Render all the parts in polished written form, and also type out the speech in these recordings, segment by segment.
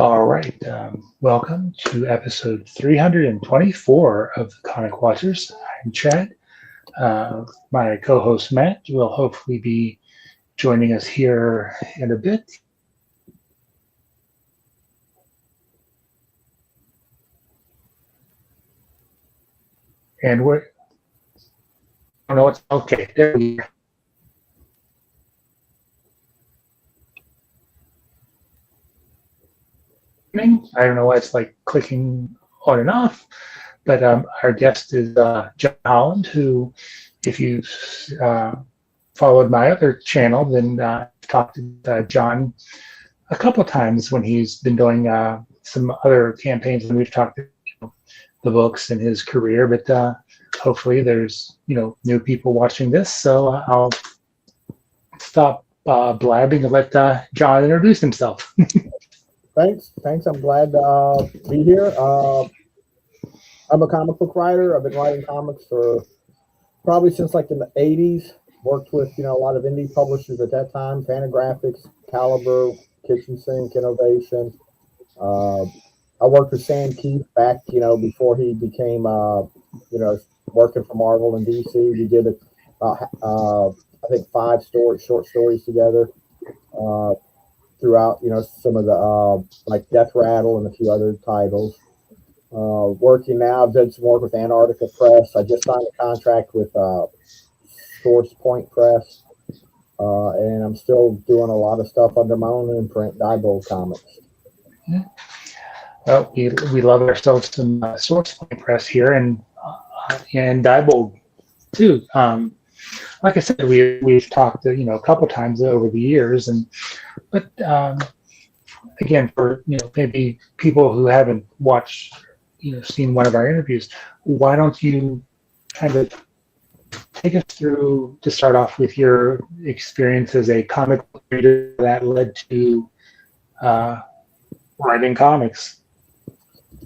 All right. Welcome to episode 324 of the Comic Watchers. I'm Chad. My co host Matt will hopefully be joining us here in a bit. And we're, I don't know what's okay. There we are. I don't know why it's like clicking on and off, but our guest is John Holland, who, if you uh, followed my other channel, then I've talked to John a couple of times when he's been doing some other campaigns, and we've talked about the books and his career. But hopefully, there's new people watching this, so I'll stop blabbing and let John introduce himself. Thanks. I'm glad to be here. I'm a comic book writer. I've been writing comics for probably since like the 80s. Worked with a lot of indie publishers at that time: Fantagraphics, Caliber, Kitchen Sink, Innovation. I worked with Sam Keith back before he became working for Marvel and DC. We did I think 5 short stories together. Throughout, some of the like Death Rattle and a few other titles. Working now, I've done some work with Antarctica Press. I just signed a contract with Source Point Press, and I'm still doing a lot of stuff under my own imprint, Diebold Comics. Well, we love ourselves some Source Point Press here, and Diebold too. Like I said, we've talked a couple times over the years, but again, for maybe people who haven't watched seen one of our interviews, why don't you kind of take us through to start off with your experience as a comic book reader that led to writing comics?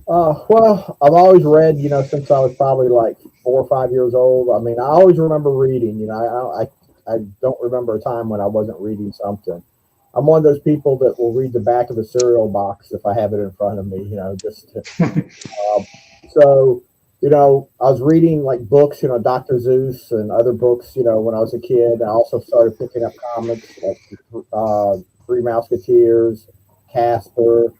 Well, I've always read, since I was probably like 4 or 5 years old. I mean, I always remember reading. I don't remember a time when I wasn't reading something. I'm one of those people that will read the back of a cereal box if I have it in front of me. So I was reading like books, Dr. Zeus and other books, when I was a kid. I also started picking up comics like Three Musketeers, Casper.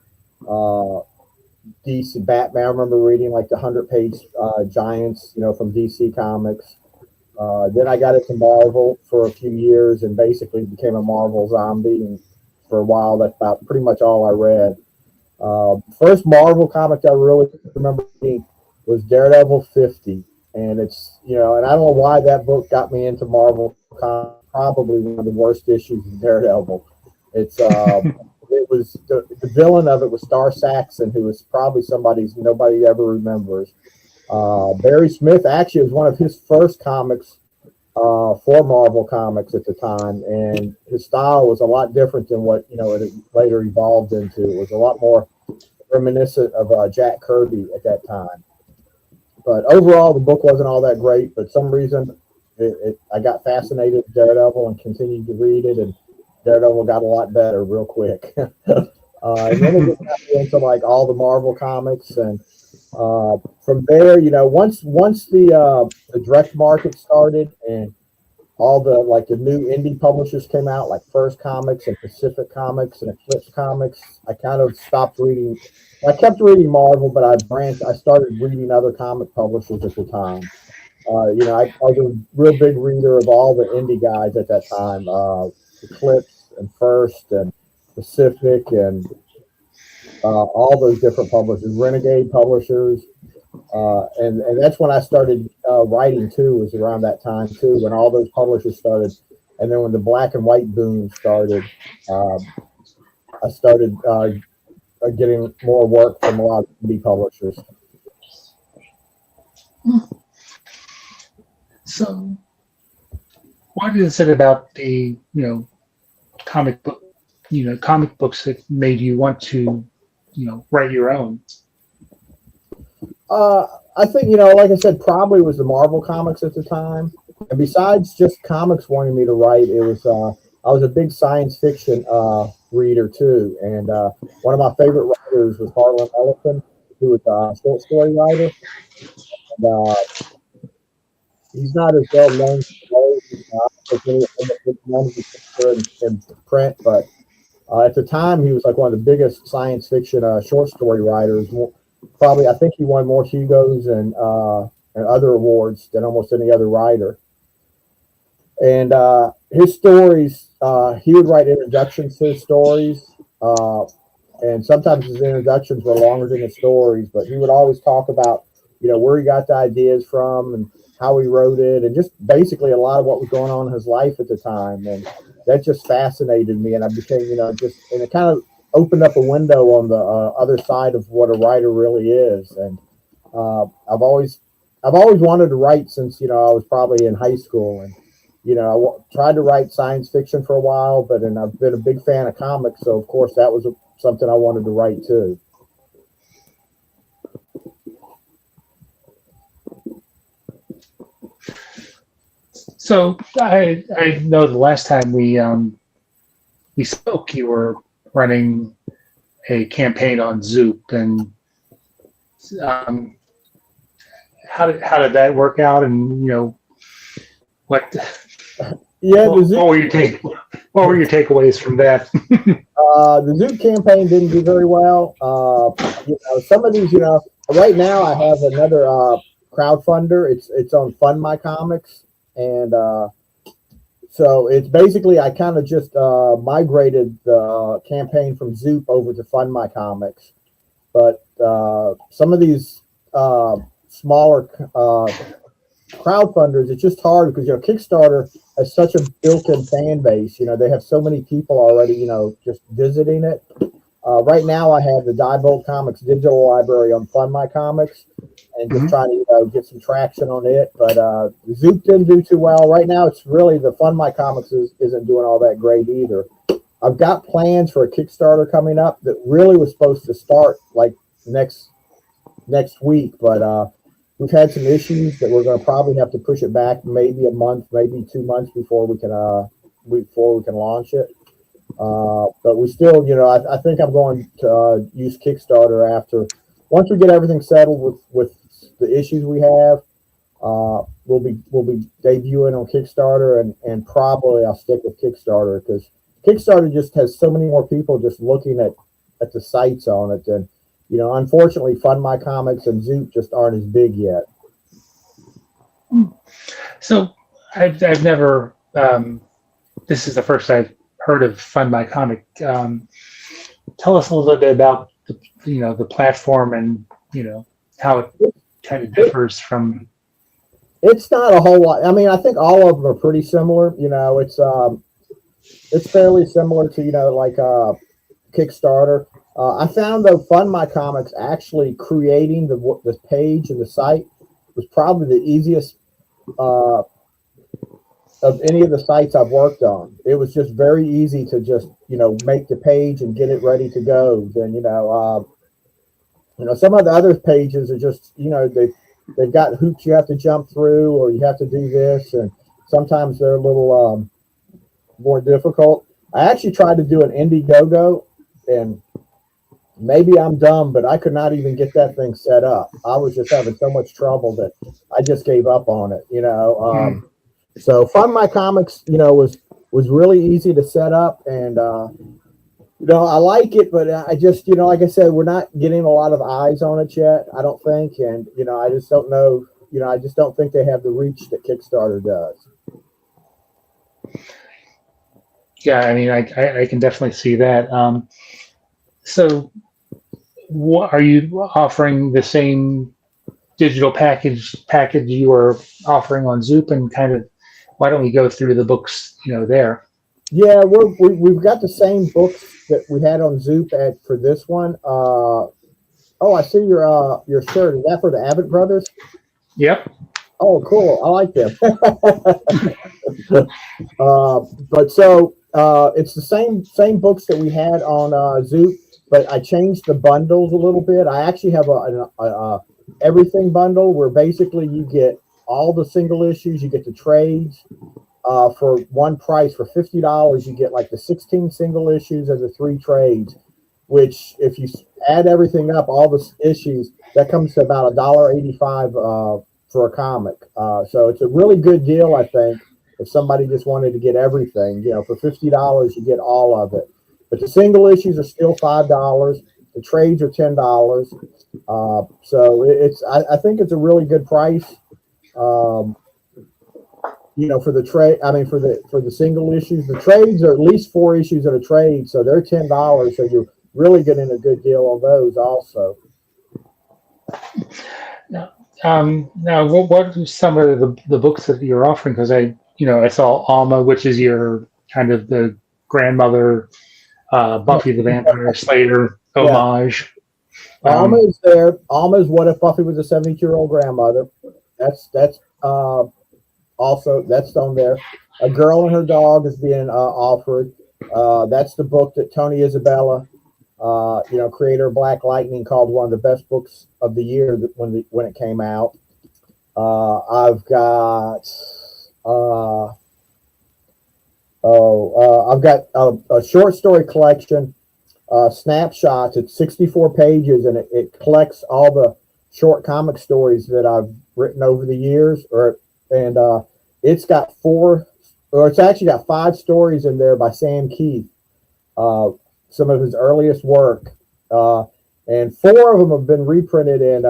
DC Batman. I remember reading like the 100-page Giants, from DC Comics. Then I got into Marvel for a few years and basically became a Marvel zombie. And for a while, that's about pretty much all I read. First Marvel comic I really remember reading was Daredevil 50, and it's and I don't know why that book got me into Marvel. Probably one of the worst issues of Daredevil. It's it was the villain of it was Star Saxon, who was probably somebody nobody ever remembers. Barry Smith actually was one of his first comics for Marvel Comics at the time, and his style was a lot different than what it later evolved into. It was a lot more reminiscent of Jack Kirby at that time. But overall, the book wasn't all that great. But some reason, I got fascinated with Daredevil and continued to read it, and Daredevil got a lot better real quick. And then it got into like all the Marvel comics, and from there, once the direct market started and all the new indie publishers came out, like First Comics and Pacific Comics and Eclipse Comics, I kind of stopped reading. I kept reading Marvel, but I started reading other comic publishers at the time. I was a real big reader of all the indie guys at that time. Eclipse and First and Pacific and all those different publishers, Renegade publishers, and that's when I started writing too. Was around that time too, when all those publishers started, and then when the black and white boom started, I started getting more work from a lot of indie publishers. So, what is it about the comic books that made you want to write your own? I think like I said, probably was the Marvel comics at the time, and besides just comics wanting me to write, it was I was a big science fiction reader too, and one of my favorite writers was Harlan Ellison, who was a short story writer. And, he's not as well known today. As many ones in print, but at the time he was like one of the biggest science fiction short story writers. Probably, I think he won more Hugos and other awards than almost any other writer. And his stories, he would write introductions to his stories, and sometimes his introductions were longer than the stories. But he would always talk about, where he got the ideas from and how he wrote it, and just basically a lot of what was going on in his life at the time. And that just fascinated me, and I became, and it kind of opened up a window on the other side of what a writer really is. And I've always wanted to write since I was probably in high school, and I tried to write science fiction for a while, but then I've been a big fan of comics, so of course that was something I wanted to write too. So I know the last time we spoke, you were running a campaign on Zoop, and how did that work out? And what what were your takeaways from that? The Zoop campaign didn't do very well. Some of these, right now I have another crowdfunder. It's on Fund My Comics. And so it's basically, I kind of just migrated the campaign from Zoop over to Fund My Comics. But some of these smaller crowdfunders, it's just hard because, Kickstarter has such a built-in fan base. They have so many people already, just visiting it. Right now I have the Diebold Comics digital library on Fund My Comics, and just trying to get some traction on it. But Zoop didn't do too well. Right now, it's really the Fund My Comics isn't doing all that great either. I've got plans for a Kickstarter coming up that really was supposed to start like next week, but we've had some issues that we're going to probably have to push it back maybe a month, maybe 2 months before we can launch it. But we still, I think I'm going to use Kickstarter once we get everything settled with the issues we have. We'll be debuting on Kickstarter, and probably I'll stick with Kickstarter because Kickstarter just has so many more people just looking at the sites on it. And unfortunately, Fund My Comics and Zoop just aren't as big yet. So I've never. This is the first I've heard of Fund My Comic. Tell us a little bit about the platform and how it kind of differs from. It's not a whole lot. I mean, I think all of them are pretty similar. It's fairly similar to like Kickstarter. I found though Fund My Comics actually creating the page and the site was probably the easiest of any of the sites I've worked on. It was just very easy to just make the page and get it ready to go. Then some of the other pages are just they've got hoops you have to jump through, or you have to do this, and sometimes they're a little more difficult. I actually tried to do an Indiegogo, and maybe I'm dumb, but I could not even get that thing set up. I was just having so much trouble that I just gave up on it. So Fund My Comics, was really easy to set up, and I like it, but I just, like I said, we're not getting a lot of eyes on it yet, I don't think, and I just don't know, I just don't think they have the reach that Kickstarter does. Yeah, I mean, I can definitely see that. So, what are you offering the same digital package you were offering on Zoop, and kind of why don't we go through the books, there? Yeah, we've got the same books that we had on Zoop for this one. I see your shirt. Is that for the Abbott brothers? Yep. Oh, cool. I like them. But so it's the same books that we had on Zoop, but I changed the bundles a little bit. I actually have a everything bundle where basically you get all the single issues, you get the trades, for one price. For $50, you get like the 16 single issues and the 3 trades, which if you add everything up, all the issues, that comes to about $1.85 for a comic. So it's a really good deal, I think, if somebody just wanted to get everything. For $50, you get all of it. But the single issues are still $5. The trades are $10. So I think it's a really good price. For the trade, for the single issues, the trades are at least 4 issues of a trade, so they're $10. So you're really getting a good deal on those also. Now, what are some of the books that you're offering? Because I saw Alma, which is your kind of the grandmother, Buffy the Vampire Slayer homage. Alma is there. Alma is What If Buffy Was a 72-year-old grandmother. That's also that's on there. A Girl and Her Dog is being offered. That's the book that Tony Isabella, creator of Black Lightning, called one of the best books of the year when it came out. I've got a short story collection, Snapshots. It's 64 pages, and it collects all the short comic stories that I've written over the years. It's actually got 5 stories in there by Sam Keith, some of his earliest work, and 4 of them have been reprinted in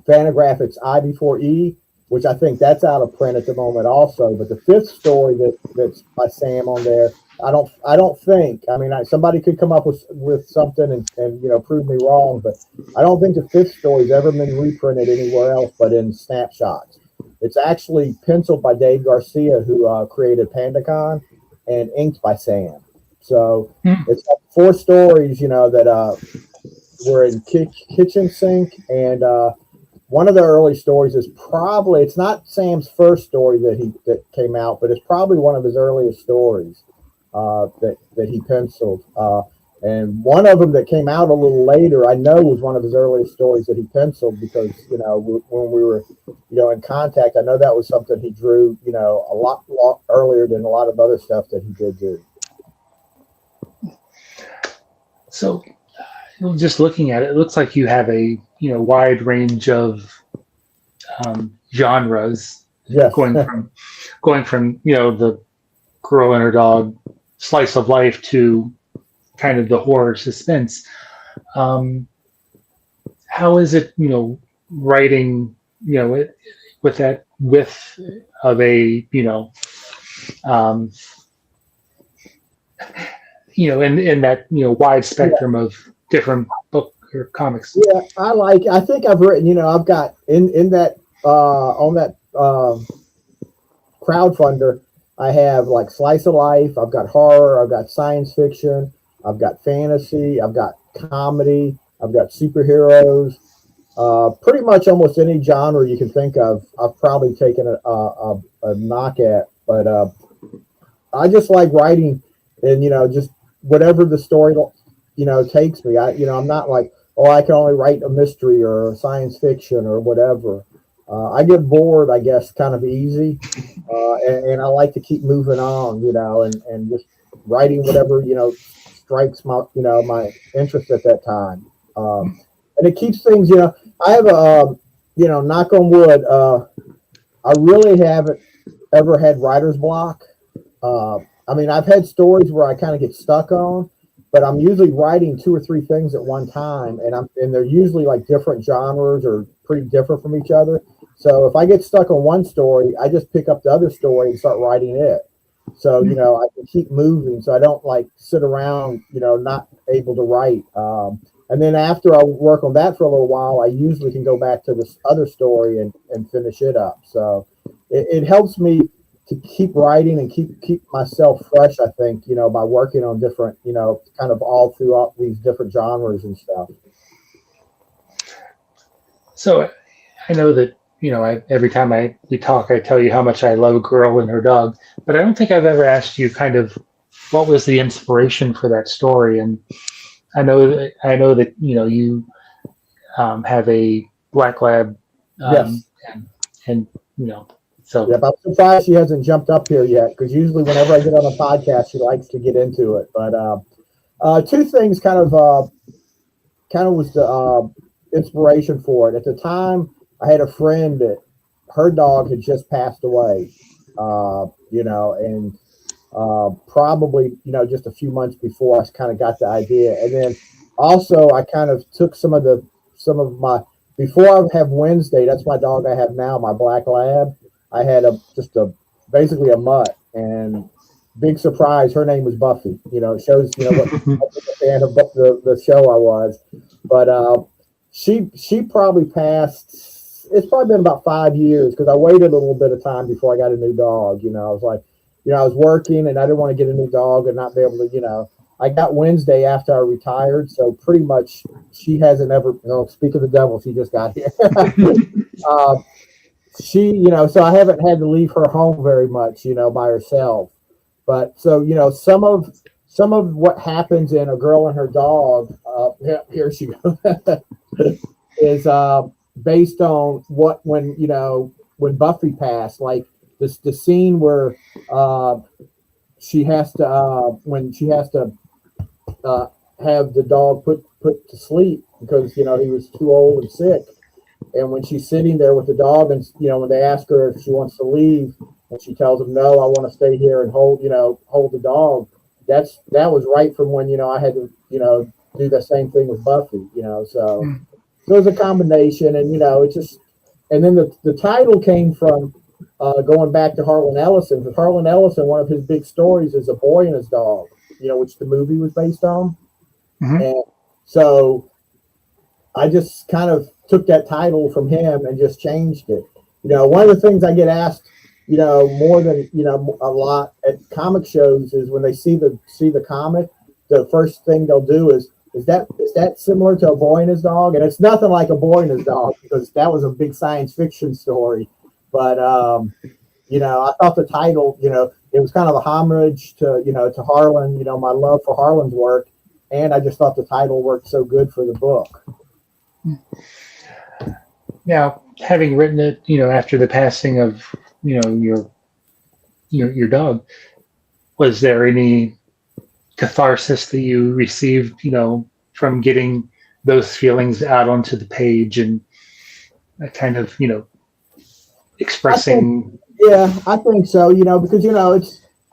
Fantagraphics I Before E, which I think that's out of print at the moment also. But the 5th story that's by Sam on there, I don't think. Somebody could come up with something and prove me wrong, but I don't think the 5th story's ever been reprinted anywhere else but in Snapshots. It's actually penciled by Dave Garcia, who created PandaCon, and inked by Sam. So it's got 4 stories, that were in Kitchen Sink, and one of the early stories is probably, it's not Sam's first story that came out, but it's probably one of his earliest stories that he penciled. And one of them that came out a little later, I know, was one of his earliest stories that he penciled, because, when we were, in contact, I know that was something he drew, a lot earlier than a lot of other stuff that he did do. So just looking at it, it looks like you have a, wide range of genres. Yes. going from, the Girl and Her Dog slice of life to kind of the horror suspense. How is it, writing, with that width of a, in that, wide spectrum of different book or comics? Yeah, I think I've written, I've got in that, on that crowdfunder, I have like slice of life, I've got horror, I've got science fiction, I've got fantasy, I've got comedy, I've got superheroes. Pretty much almost any genre you can think of, I've probably taken a knock at. But I just like writing, and just whatever the story takes me. I'm not like, I can only write a mystery or science fiction or whatever. I get bored, I guess, kind of easy, and I like to keep moving on, and just writing whatever strikes my my interest at that time, and it keeps things. I have a knock on wood. I really haven't ever had writer's block. I've had stories where I kind of get stuck on, but I'm usually writing 2 or 3 things at one time, and they're usually like different genres or pretty different from each other. So if I get stuck on one story, I just pick up the other story and start writing it. So, I can keep moving, so I don't like sit around, not able to write. And then after I work on that for a little while, I usually can go back to this other story and finish it up. So it helps me to keep writing and keep myself fresh, I think, by working on different, kind of all throughout these different genres and stuff. So I know that, every time we talk, I tell you how much I love Girl and Her Dog, but I don't think I've ever asked you kind of what was the inspiration for that story. And I know that you have a black lab, Yes. and So I'm surprised she hasn't jumped up here yet, because usually whenever I get on a podcast, she likes to get into it. But two things kind of was the inspiration for it. At the time, I had a friend that her dog had just passed away, and probably, just a few months before I kind of got the idea. And then also I kind of took some of my, before I have Wednesday, that's my dog I have now, my black lab. I had basically a mutt, and big surprise, her name was Buffy. It shows, what a fan of the show I was. But she probably passed, it's probably been about 5 years, because I waited a little bit of time before I got a new dog. I was like, I was working and I didn't want to get a new dog and not be able to, I got Wednesday after I retired. So pretty much she hasn't ever, speak of the devil, she just got here. So I haven't had to leave her home very much, by herself. But so, some of what happens in A Girl and Her Dog, here she goes, is based on when Buffy passed, like the scene where she has to have the dog put to sleep because he was too old and sick. And when she's sitting there with the dog, and when they ask her if she wants to leave, and she tells them, "No, I want to stay here and hold the dog." That was right from when I had to do the same thing with Buffy. So it was a combination, and it just, and then the title came from going back to Harlan Ellison, because Harlan Ellison, one of his big stories is A Boy and His Dog, which the movie was based on. Mm-hmm. And so I just kind of took that title from him and just changed it. One of the things I get asked, more than, a lot at comic shows is when they see the comic, the first thing they'll do is that similar to A Boy and His Dog? And it's nothing like A Boy and His Dog, because that was a big science fiction story. But, I thought the title, it was kind of a homage to Harlan, my love for Harlan's work. And I just thought the title worked so good for the book. Now, having written it, after the passing of, your dog, was there any catharsis that you received, from getting those feelings out onto the page and kind of, expressing? I think so, because,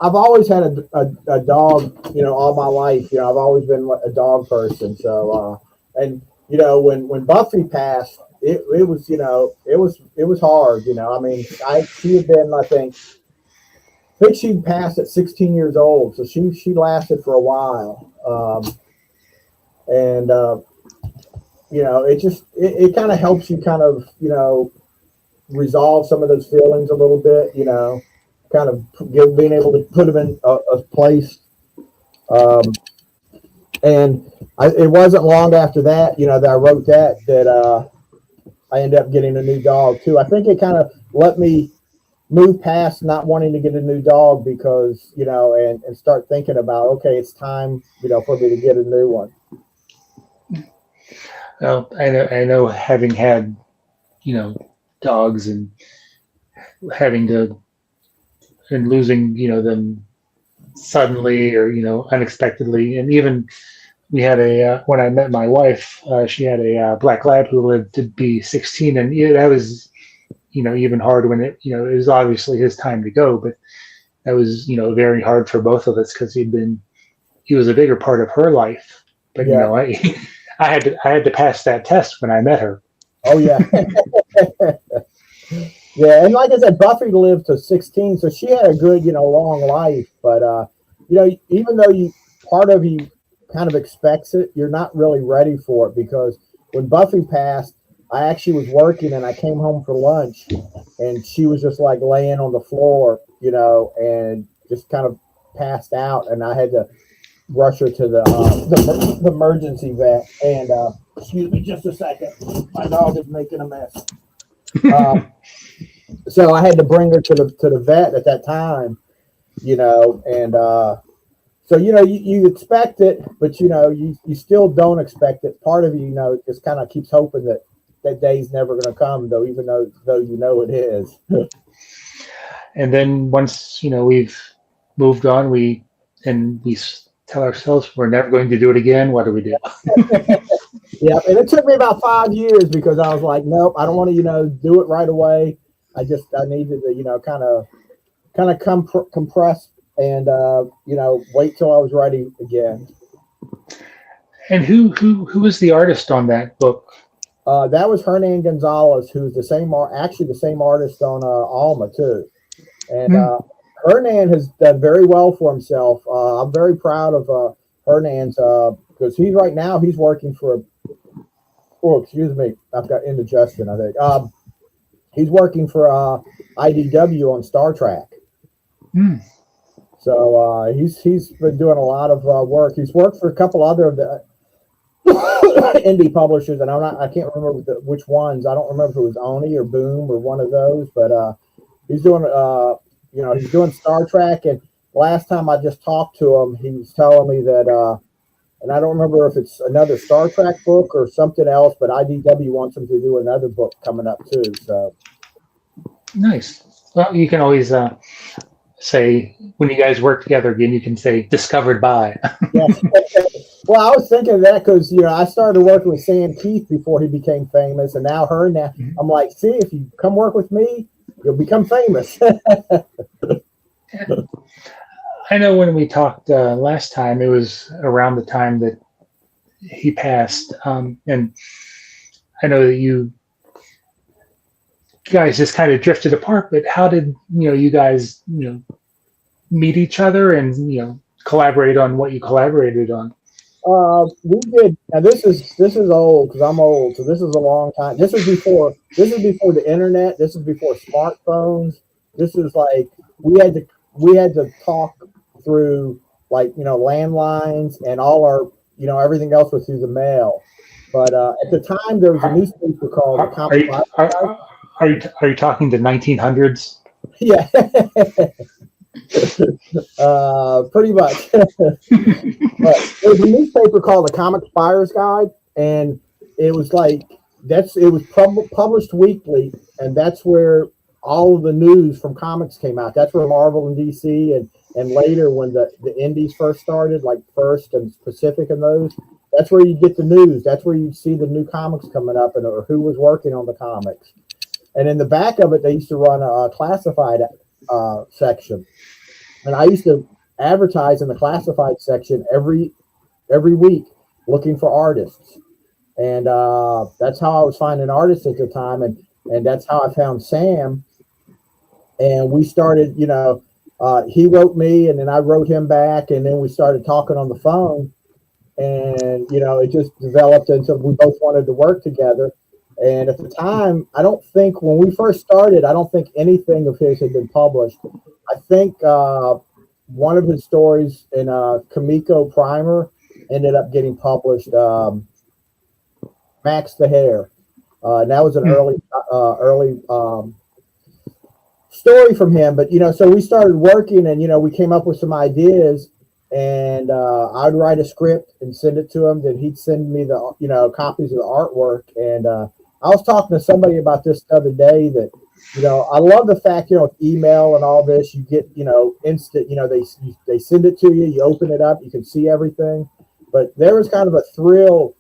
I've always had a dog, all my life. I've always been a dog person. So, and, when Buffy passed, it was hard. I mean, she had been, I think she passed at 16 years old. So she lasted for a while. It kind of helps you kind of, resolve some of those feelings a little bit, kind of being able to put them in a place. And it wasn't long after that, that I wrote that I ended up getting a new dog too. I think it kind of let me move past not wanting to get a new dog because, and start thinking about, okay, it's time, for me to get a new one. Well, I know having had, dogs and losing, them suddenly or, unexpectedly. And even we had when I met my wife, she had a black lab who lived to be 16. And that was, even hard when it was obviously his time to go, but that was, very hard for both of us because he was a bigger part of her life. But, yeah. I had to pass that test when I met her. Oh yeah. Yeah. And like I said, Buffy lived to 16, so she had a good, long life. But, even though part of you kind of expects it, you're not really ready for it, because when Buffy passed, I actually was working and I came home for lunch and she was just like laying on the floor, and just kind of passed out, and I had to rush her to the emergency vet. And excuse me just a second, my dog is making a mess. So I had to bring her to the vet at that time, and so you expect it, but you still don't expect it. Part of you just kind of keeps hoping that day's never going to come, though, even though it is. And then once, we've moved on, we tell ourselves we're never going to do it again. What do we do? Yeah, and it took me about 5 years because I was like, nope, I don't want to, do it right away. I needed to, kind of compress and, wait till I was ready again. And who was the artist on that book? That was Hernan Gonzalez, who's actually the same artist on Alma too. And Hernan has done very well for himself. I'm very proud of Hernan's because he's working for. Oh, excuse me, I've got indigestion. I think he's working for IDW on Star Trek. So he's been doing a lot of work. He's worked for a couple other of the indie publishers, and I can't remember which ones. I don't remember if it was Oni or Boom or one of those, but he's doing he's doing Star Trek. And last time I just talked to him, he was telling me that and I don't remember if it's another Star Trek book or something else, but IDW wants him to do another book coming up too. So nice. Well, you can always say when you guys work together again, you can say discovered by. Yes. Well, I was thinking of that because I started working with Sam Keith before he became famous, and now I'm like, see, if you come work with me, you'll become famous. I know when we talked last time, it was around the time that he passed, and I know that you guys just kind of drifted apart. But how did you guys meet each other and collaborate on what you collaborated on? We did. Now this is old because I'm old, so this is a long time. This is before the internet. This is before smartphones. This is like we had to talk through landlines, and all our everything else was through the mail. But at the time there was a newspaper called Are you talking the 1900s? Yeah. Pretty much. But there's a newspaper called the Comics Buyer's Guide, and it was published weekly, and that's where all of the news from comics came out. That's where Marvel and DC and later when the indies first started, like First and Pacific and those, that's where you get the news. That's where you see the new comics coming up or who was working on the comics. And in the back of it, they used to run a classified section. And I used to advertise in the classified section every week looking for artists. And that's how I was finding artists at the time. And that's how I found Sam. And we started, he wrote me and then I wrote him back. And then we started talking on the phone. And, it just developed into we both wanted to work together. And at the time, when we first started, I don't think anything of his had been published. I think one of his stories in Kamiko Primer ended up getting published, Max the Hare. And that was an early story from him. But, so we started working and, we came up with some ideas. And I'd write a script and send it to him. Then he'd send me the, copies of the artwork. And I was talking to somebody about this the other day that, I love the fact, with email and all this, you get, instant, they send it to you, you open it up, you can see everything. But there was kind of a thrill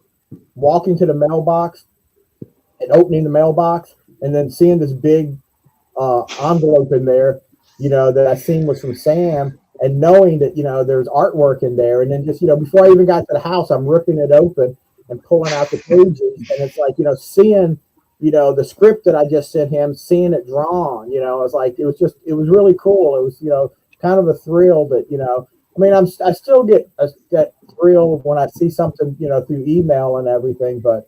walking to the mailbox and opening the mailbox and then seeing this big envelope in there, that I seen was from Sam, and knowing that, there's artwork in there. And then just, before I even got to the house, I'm ripping it open and pulling out the pages. And it's like, seeing, the script that I just sent him, seeing it drawn, it was like, it was really cool. It was, kind of a thrill that, I still get that thrill when I see something, through email and everything, but,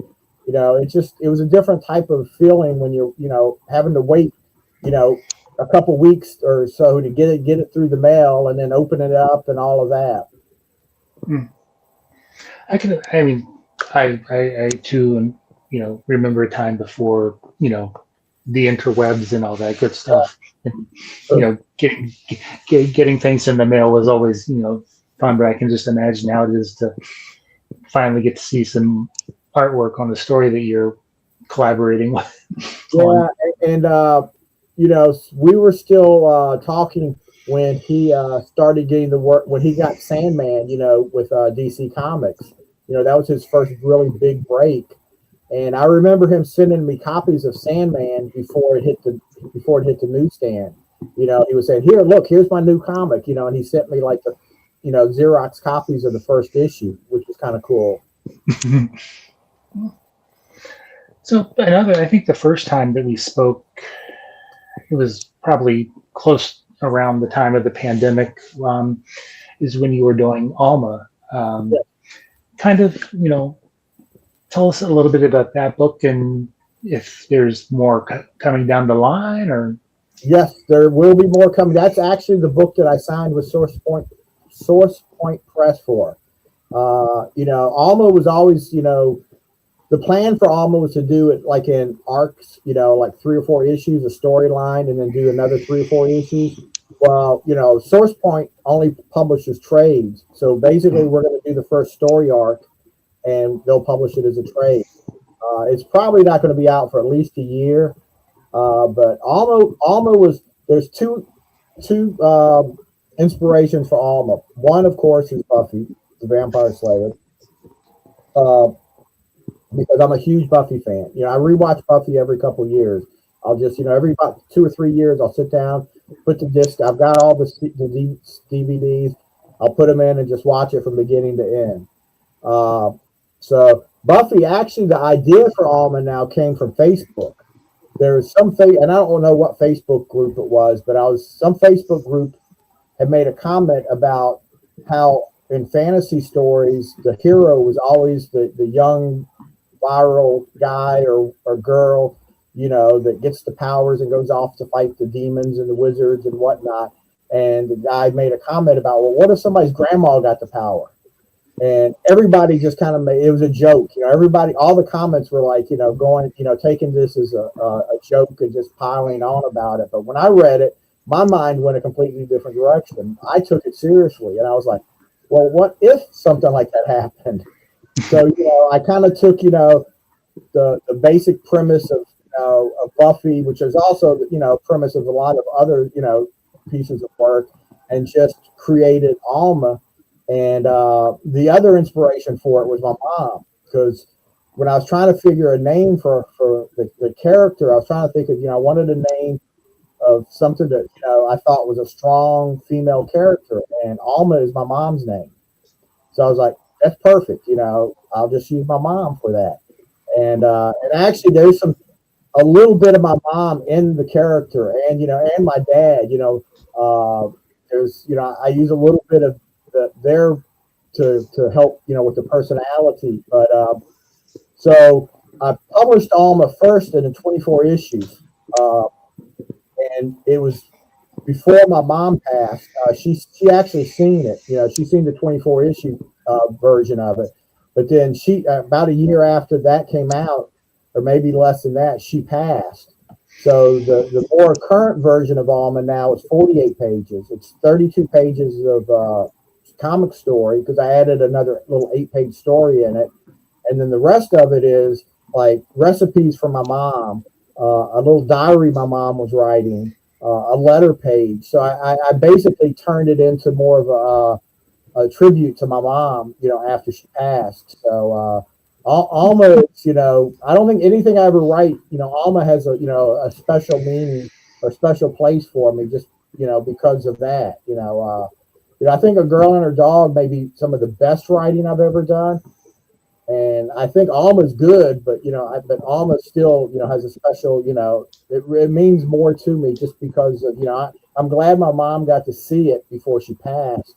it was a different type of feeling when you're, having to wait, a couple weeks or so to get it through the mail and then open it up and all of that. I too, remember a time before, the interwebs and all that good stuff. And, getting things in the mail was always, fun, but I can just imagine how it is to finally get to see some artwork on the story that you're collaborating with. Yeah. And, we were still talking when he started getting the work, when he got Sandman, with DC Comics. That was his first really big break. And I remember him sending me copies of Sandman before it hit the newsstand. He was saying, "Here, look, here's my new comic," and he sent me like the, Xerox copies of the first issue, which was kind of cool. So I think the first time that we spoke, it was probably close around the time of the pandemic, is when you were doing Alma. Yeah. Kind of, tell us a little bit about that book and if there's more coming down the line, or. Yes, there will be more coming. That's actually the book that I signed with Source Point Press for. Alma was always, the plan for Alma was to do it like in arcs, like 3 or 4 issues, a storyline, and then do another 3 or 4 issues. Well, Source Point only publishes trades. So basically, we're going to do the first story arc, and they'll publish it as a trade. It's probably not going to be out for at least a year. But Alma was, there's two inspirations for Alma. One, of course, is Buffy, the Vampire Slayer. Because I'm a huge Buffy fan. I rewatch Buffy every couple of years. I'll just, every about 2 or 3 years, I'll sit down, put the disc. I've got all the DVDs. I'll put them in and just watch it from beginning to end. So Buffy, actually, the idea for Alma now came from Facebook. There was and I don't know what Facebook group it was, but some Facebook group had made a comment about how in fantasy stories the hero was always the young viral guy or girl, that gets the powers and goes off to fight the demons and the wizards and whatnot. And the guy made a comment about, well, what if somebody's grandma got the power? And everybody just kind of it was a joke. Everybody, all the comments were like, going, taking this as a joke and just piling on about it. But when I read it, my mind went a completely different direction. I took it seriously. And I was like, well, what if something like that happened? So, I kind of took, the basic premise of Buffy, which is also, premise of a lot of other, pieces of work, and just created Alma. And the other inspiration for it was my mom, because when I was trying to figure a name for the character, I was trying to think of, I wanted a name of something that, I thought was a strong female character, and Alma is my mom's name. So I was like, that's perfect. I'll just use my mom for that. And actually there's a little bit of my mom in the character, and, and my dad, there's, I use a little bit of there to help, with the personality. But so I published Alma first in the 24 issues, and it was before my mom passed. She actually seen it. She seen the 24 issue version of it. But then she, about a year after that came out, or maybe less than that, she passed. So the more current version of Alma now is 48 pages. It's 32 pages of comic story, because I added another little 8-page story in it, and then the rest of it is like recipes from my mom, a little diary my mom was writing, a letter page. So I basically turned it into more of a tribute to my mom, after she passed. So Alma, I don't think anything I ever write, Alma has a special meaning or special place for me, just because of that. I think A Girl and Her Dog may be some of the best writing I've ever done. And I think Alma's good, but, but Alma still, has a special, it means more to me just because of, I'm glad my mom got to see it before she passed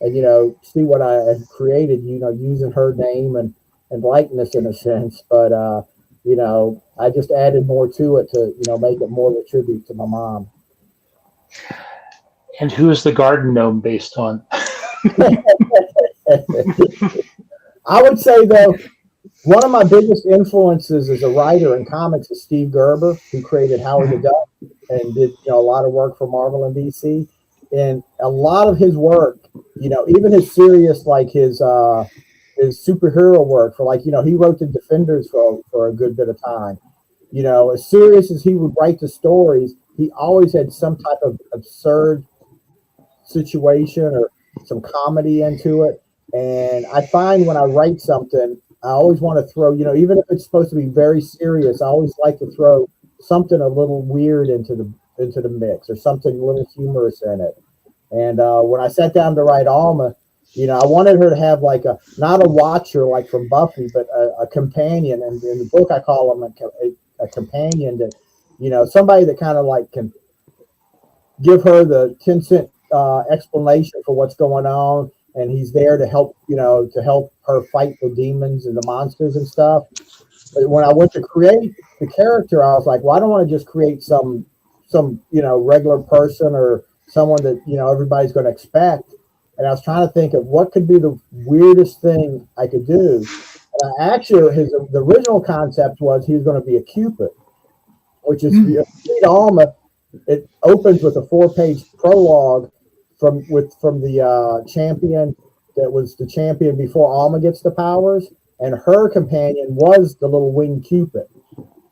and, see what I had created, using her name and likeness in a sense. But, I just added more to it to, make it more of a tribute to my mom. And who is the garden gnome based on? I would say, though, one of my biggest influences as a writer in comics is Steve Gerber, who created Howard the Duck and did a lot of work for Marvel and DC. And a lot of his work, even his serious, like his superhero work, for like, he wrote the Defenders for a good bit of time. As serious as he would write the stories, he always had some type of absurd situation or some comedy into it. And I find when I write something, I always want to throw, even if it's supposed to be very serious, I always like to throw something a little weird into the mix, or something a little humorous in it. And when I sat down to write Alma, I wanted her to have like not a watcher like from Buffy, but a companion. And in the book, I call him a companion that, somebody that kind of like can give her the 10-cent explanation for what's going on. And he's there to help, to help her fight the demons and the monsters and stuff. But when I went to create the character, I was like, well, I don't want to just create some regular person or someone that, everybody's going to expect. And I was trying to think of what could be the weirdest thing I could do. And the original concept was he was going to be a Cupid, which is Alma. It opens with a 4-page prologue from the champion that was the champion before Alma gets the powers, and her companion was the little winged Cupid.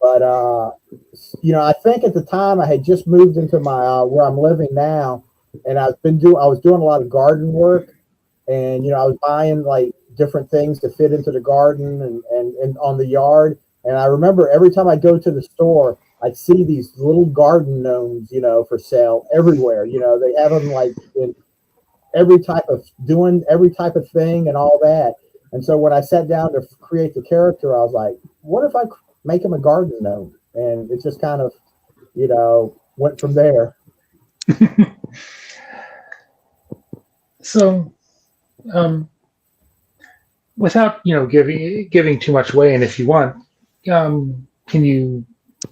But I think at the time I had just moved into my where I'm living now, and I was doing a lot of garden work, and I was buying like different things to fit into the garden and on the yard. And I remember every time I go to the store, I'd see these little garden gnomes, for sale everywhere. They have them like in every type of thing and all that. And so when I sat down to create the character, I was like, what if I make him a garden gnome? And it just kind of, went from there. So, without giving too much away, and if you want, can you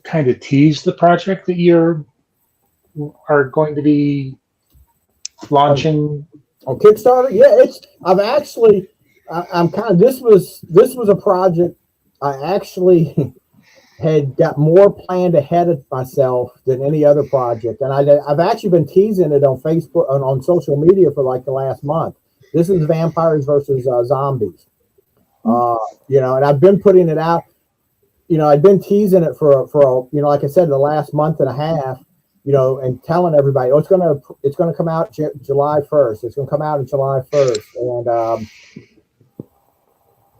kind of tease the project that are going to be launching on Kickstarter? Yeah, I'm kind of, this was a project I actually had got more planned ahead of myself than any other project, and I've actually been teasing it on Facebook on social media for like the last month. This is vampires versus zombies, and I've been putting it out. I'd been teasing it for like I said, the last month and a half, and telling everybody, it's gonna come out July 1st. It's gonna come out on July 1st, and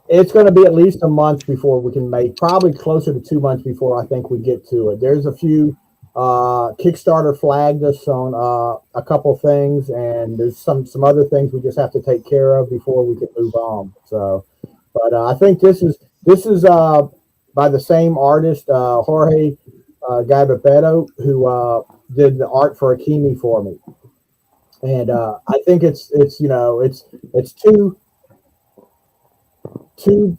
it's going to be at least a month before we can make, probably closer to 2 months before I think we get to it. There's a few Kickstarter flagged us on a couple things, and there's some other things we just have to take care of before we can move on. So, but I think this is by the same artist, Jorge Gaibabetto, who did the art for Akimi for me, and I think it's two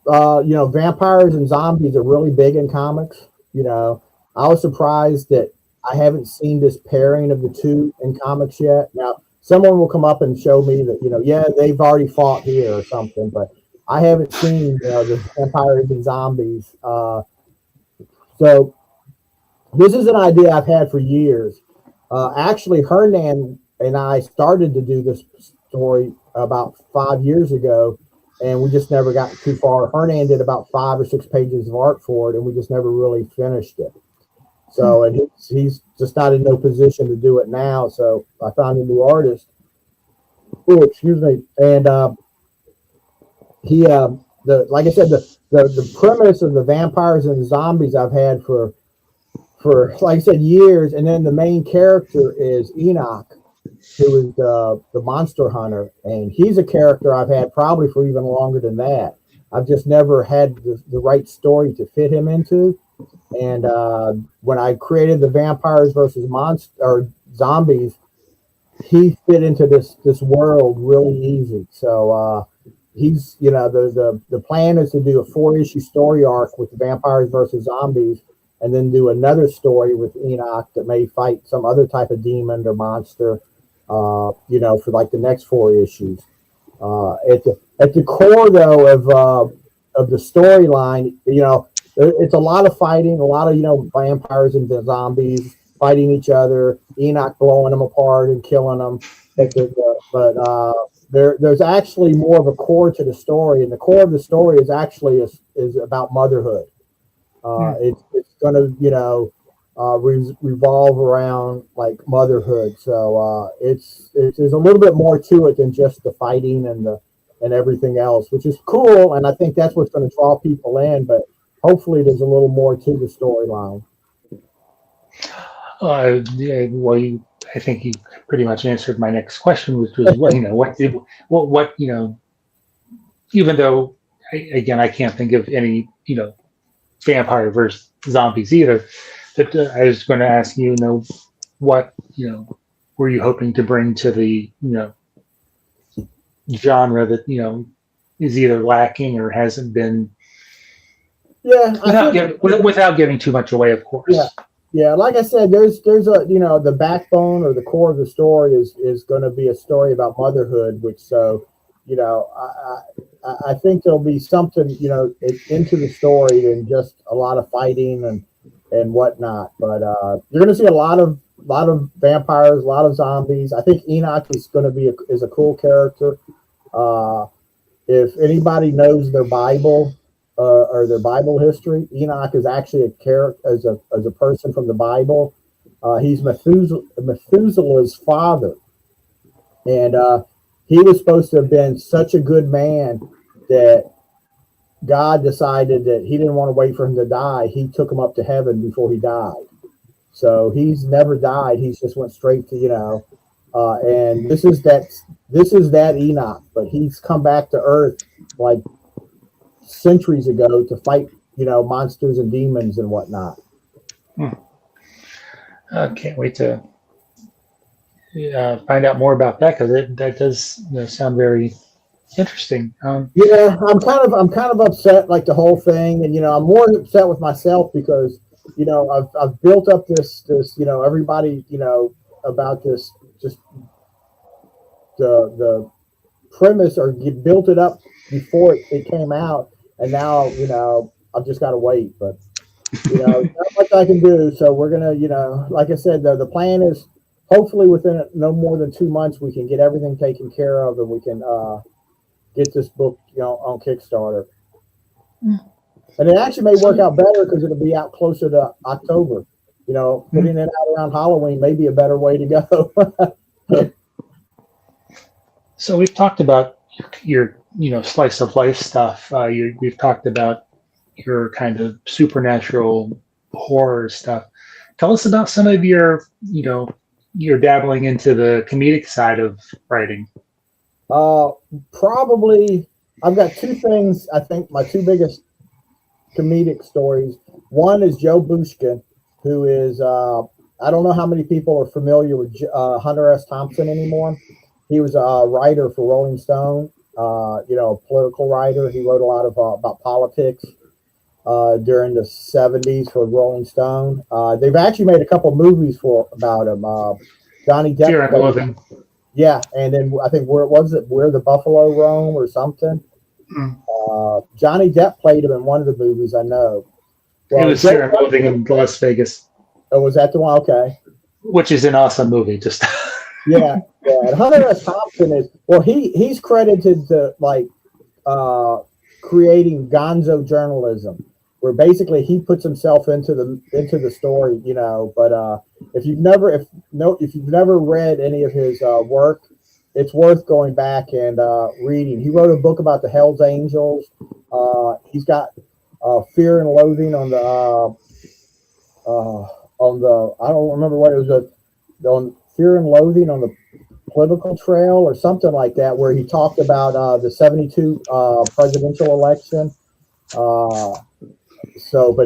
vampires and zombies are really big in comics. I was surprised that I haven't seen this pairing of the two in comics yet. Now, someone will come up and show me that, they've already fought here or something, but I haven't seen, the vampires and zombies. So this is an idea I've had for years. Actually, Hernan and I started to do this story about 5 years ago, and we just never got too far. Hernan did about 5 or 6 pages of art for it, and we just never really finished it. So, and he's just not in no position to do it now. So I found a new artist. Oh, excuse me. And he, like I said, the premise of the vampires and the zombies I've had for like I said, years. And then the main character is Enoch, who is the monster hunter, and he's a character I've had probably for even longer than that. I've just never had the right story to fit him into. And when I created the vampires versus zombies, he fit into this world really easy. So he's the plan is to do a 4-issue story arc with the vampires versus zombies, and then do another story with Enoch that may fight some other type of demon or monster. For like the next 4 issues. At the core though of the storyline, it's a lot of fighting, a lot of vampires and the zombies fighting each other, Enoch blowing them apart and killing them. But there's actually more of a core to the story, and the core of the story is actually is about motherhood. It's going to revolve around like motherhood. So it's there's a little bit more to it than just the fighting and everything else, which is cool. And I think that's what's going to draw people in. But hopefully, there's a little more to the storyline. Yeah, well, I think you pretty much answered my next question, which was what even though again I can't think of any vampire versus zombies either, but I was going to ask what were you hoping to bring to the genre that is either lacking or hasn't been Yeah, I think. without giving too much away, of Yeah, course. yeah. Like I said, there's a the backbone or the core of the story is going to be a story about motherhood, which so you know I think there'll be something into the story than just a lot of fighting and whatnot. But you're going to see a lot of vampires, a lot of zombies. I think Enoch is going to be is a cool character. Uh, if anybody knows their Bible or their Bible history, Enoch is actually a character as a person from the Bible. He's Methuselah's father, and he was supposed to have been such a good man that God decided that He didn't want to wait for him to die. He took him up to heaven before he died. So he's never died. He's just went straight to and this is that Enoch, but he's come back to Earth like centuries ago to fight monsters and demons and whatnot. Can't wait to find out more about that because that does sound very interesting. Yeah, I'm kind of upset like the whole thing, and I'm more upset with myself because I've built up this everybody about this just the premise or you built it up before it came out, and now I've just got to wait. But not much I can do. So we're gonna like I said, the plan is hopefully within no more than 2 months we can get everything taken care of and we can get this book on Kickstarter. And it actually may work out better because it'll be out closer to October. Putting it out around Halloween may be a better way to go. So we've talked about your slice of life stuff. We've talked about your kind of supernatural horror stuff. Tell us about some of your you're dabbling into the comedic side of writing. Probably I've got two things. I think my two biggest comedic stories. One is Joe Bushkin, who is I don't know how many people are familiar with Hunter S. Thompson anymore. He was a writer for Rolling Stone, a political writer. He wrote a lot of about politics during the 70s for Rolling Stone. They've actually made a couple movies about him. Johnny Depp. Fear and Loathing. Yeah, and then I think where the Buffalo Roam or something. Johnny Depp played him in one of the movies. I know. Well, it was Fear and Loathing in Las Vegas. Oh, was that the one? Okay. Which is an awesome movie. Just yeah. And Hunter S. Thompson he's credited to creating gonzo journalism, where basically he puts himself into the story, But if you've never read any of his work, it's worth going back and reading. He wrote a book about the Hells Angels. He's got Fear and Loathing on the I don't remember what it was on Fear and Loathing on the Political Trail or something like that, where he talked about the 72 presidential election. But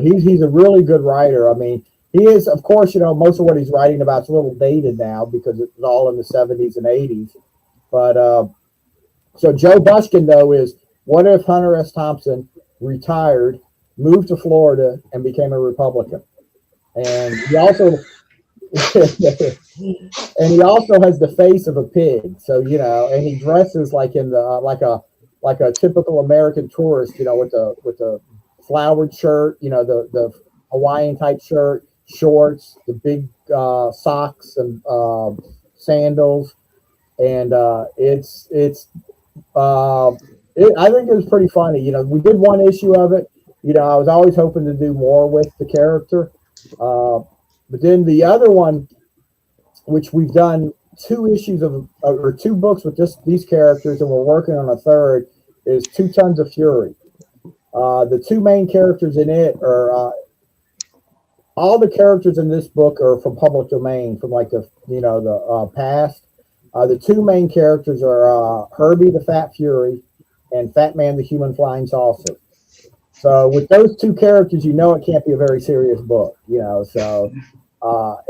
he's a really good writer. I mean, he is, of course, most of what he's writing about is a little dated now because it's all in the 70s and 80s. But so Joe Bushkin, though, is what if Hunter S. Thompson retired, moved to Florida, and became a Republican? And he also has the face of a pig. So and he dresses like in the like a typical American tourist, with the flowered shirt, the Hawaiian type shirt, shorts, the big socks and sandals, and I think it was pretty funny. We did one issue of it. I was always hoping to do more with the character. but then the other one, which we've done 2 issues of, or 2 books with these characters, and we're working on a third, is 2 Tons of Fury. The 2 main characters in it are all the characters in this book are from public domain, from like the past. The 2 main characters are Herbie the Fat Fury and Fat Man the Human Flying Saucer. So with those 2 characters, it can't be a very serious book, So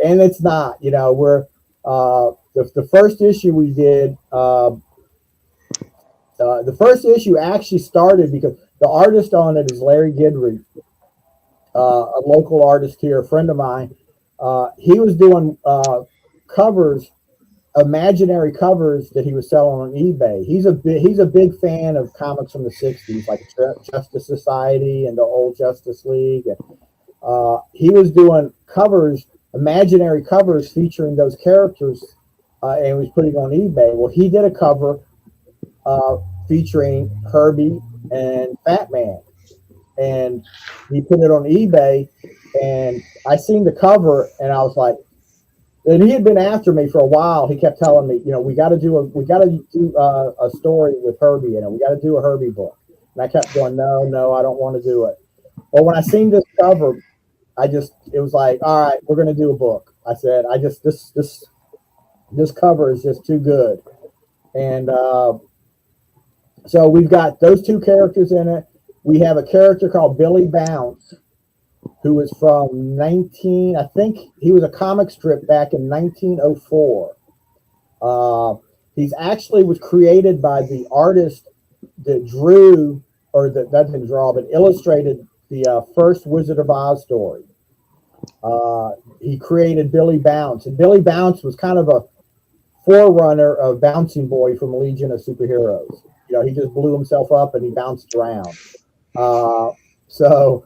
and it's not, we're the first issue we did. The first issue actually started because the artist on it is Larry Gidry, a local artist here, a friend of mine. He was doing covers, imaginary covers that he was selling on eBay. He's a big fan of comics from the '60s, like Justice Society and the old Justice League. And he was doing covers, imaginary covers featuring those characters, and was putting on eBay. Well, he did a cover featuring Herbie and Fat Man, and he put it on eBay. And I seen the cover, and I was like, and he had been after me for a while. He kept telling me, we got to do a story with Herbie in it. We got to do a Herbie book. And I kept going, no, I don't want to do it. Well, when I seen this cover, it was like, all right, we're going to do a book. I said, this cover is just too good. And so we've got those 2 characters in it. We have a character called Billy Bounce, who was from I think he was a comic strip back in 1904. He's actually was created by the artist that drew, or that didn't draw, but illustrated the first Wizard of Oz story. He created Billy Bounce, and Billy Bounce was kind of a forerunner of Bouncing Boy from Legion of Superheroes. He just blew himself up and he bounced around. So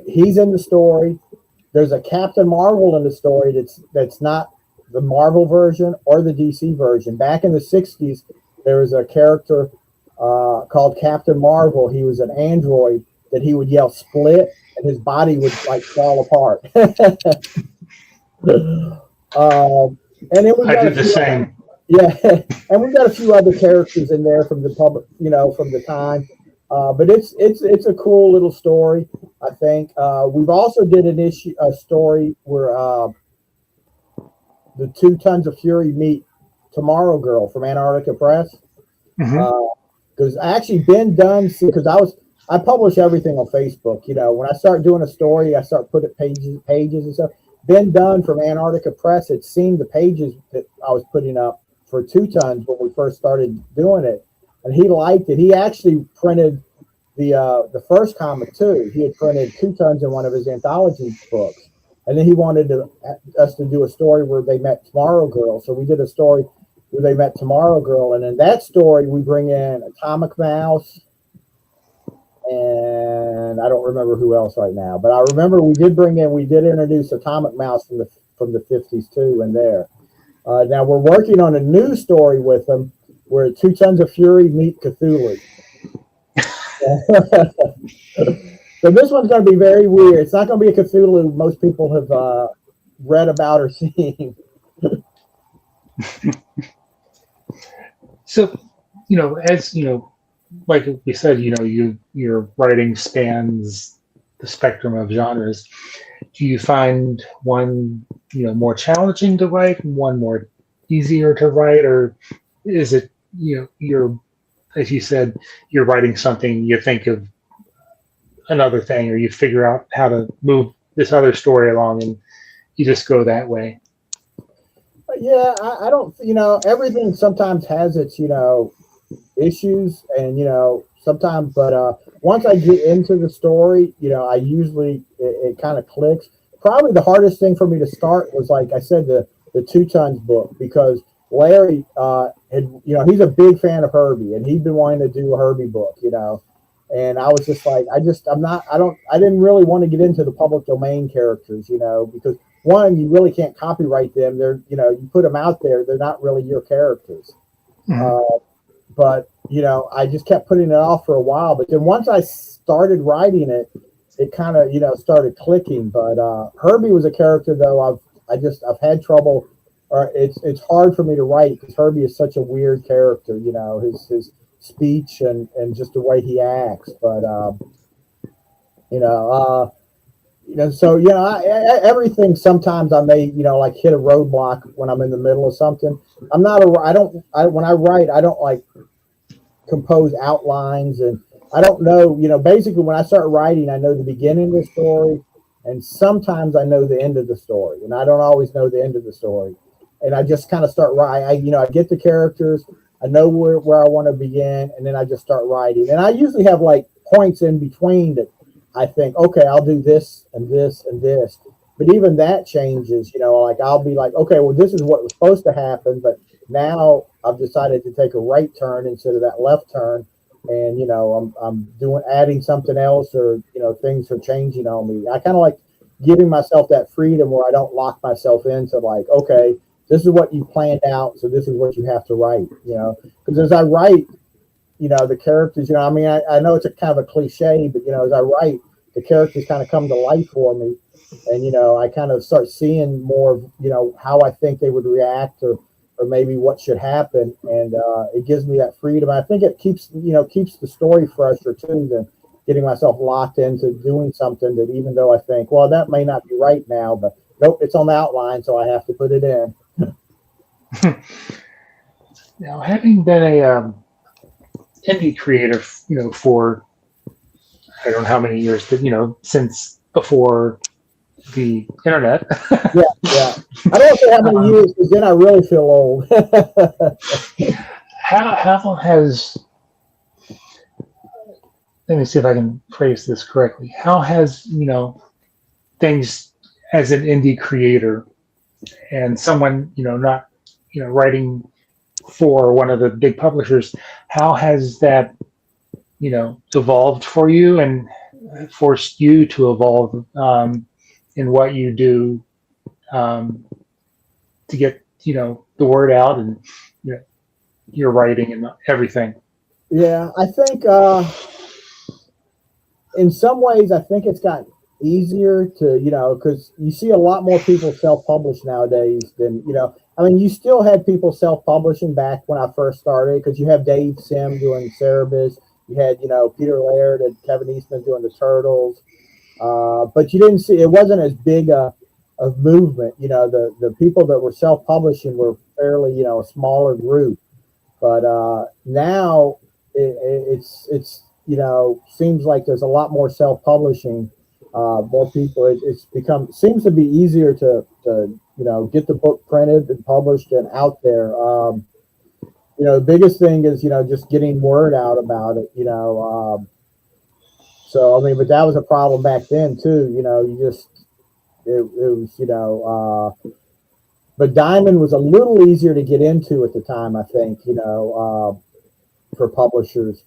he's in the story. There's a Captain Marvel in the story that's not the Marvel version or the DC version. Back in the '60s, there was a character called Captain Marvel. He was an android that he would yell "split" and his body would like fall apart. And then we I did the same. Yeah, and we've got a few other characters in there from the public, from the time. But it's a cool little story, I think. We've also did a story where the 2 Tons of Fury meet Tomorrow Girl from Antarctica Press. Because actually Ben Dunn, because I publish everything on Facebook. When I start doing a story, I start putting pages and stuff. Ben Dunn from Antarctica Press had seen the pages that I was putting up for 2 Tons when we first started doing it, and he liked it. He actually printed the first comic too. He had printed 2 Tons in one of his anthology books, and then he wanted us to do a story where they met Tomorrow Girl. So we did a story where they met Tomorrow Girl, and in that story we bring in Atomic Mouse, and I don't remember who else right now, but I remember we did introduce Atomic Mouse from the 50s too in there. Now we're working on a new story with them where 2 Tons of Fury meet Cthulhu. So this one's going to be very weird. It's not going to be a Cthulhu most people have read about or seen. So, as like we said, your writing spans the spectrum of genres. Do you find one, more challenging to write, one more easier to write, or is it, you're, as you said, you're writing something, you think of another thing, or you figure out how to move this other story along, and you just go that way? Yeah, I don't, everything sometimes has its, issues, and, sometimes, but once I get into the story, I usually, it kind of clicks. Probably the hardest thing for me to start was, like I said, the 2 Tons book, because Larry he's a big fan of Herbie, and he'd been wanting to do a Herbie book, and I was just like, I didn't really want to get into the public domain characters, because one, you really can't copyright them. They're, you put them out there, they're not really your characters. But, I just kept putting it off for a while. But then once I started writing it, it kind of started clicking. But Herbie was a character though I've had trouble, or it's hard for me to write because Herbie is such a weird character. His speech and just the way he acts. But you know, so everything. Sometimes I may like hit a roadblock when I'm in the middle of something. I'm not a I don't I when I write I don't like compose outlines, and I don't know, basically when I start writing, I know the beginning of the story, and sometimes I know the end of the story, and I don't always know the end of the story. And I just kind of start writing. I get the characters, I know where I want to begin, and then I just start writing. And I usually have like points in between that I think, okay, I'll do this and this and this. But even that changes, like I'll be like, okay, well, this is what was supposed to happen, but now I've decided to take a right turn instead of that left turn, and I'm adding something else, or things are changing on me. I kind of like giving myself that freedom where I don't lock myself into like, okay, this is what you planned out, so this is what you have to write. Because as I write, the characters, I mean, I know it's a kind of a cliche, but as I write, the characters kind of come to life for me, and I kind of start seeing more of how I think they would react, or maybe what should happen, and it gives me that freedom. I think it keeps the story fresher too than getting myself locked into doing something that, even though I think, well, that may not be right now, but nope, it's on the outline, so I have to put it in. Now, having been a indie creator, for I don't know how many years, but since before the internet. Yeah. I don't say how many years, because then I really feel old. How has, let me see if I can phrase this correctly. How has, things as an indie creator and someone, not, writing for one of the big publishers, how has that, evolved for you and forced you to evolve in what you do to get, the word out and, your writing and everything? Yeah, I think in some ways, I think it's gotten easier to, because you see a lot more people self-publish nowadays than, I mean, you still had people self-publishing back when I first started, because you have Dave Sim doing Cerebus, you had, Peter Laird and Kevin Eastman doing the Turtles, but you didn't see, it wasn't as big a movement. The people that were self-publishing were fairly, a smaller group, but now it's seems like there's a lot more self-publishing, more people. Seems to be easier to get the book printed and published and out there. The biggest thing is just getting word out about it. So I mean, but that was a problem back then too. It was but Diamond was a little easier to get into at the time, I think. For publishers.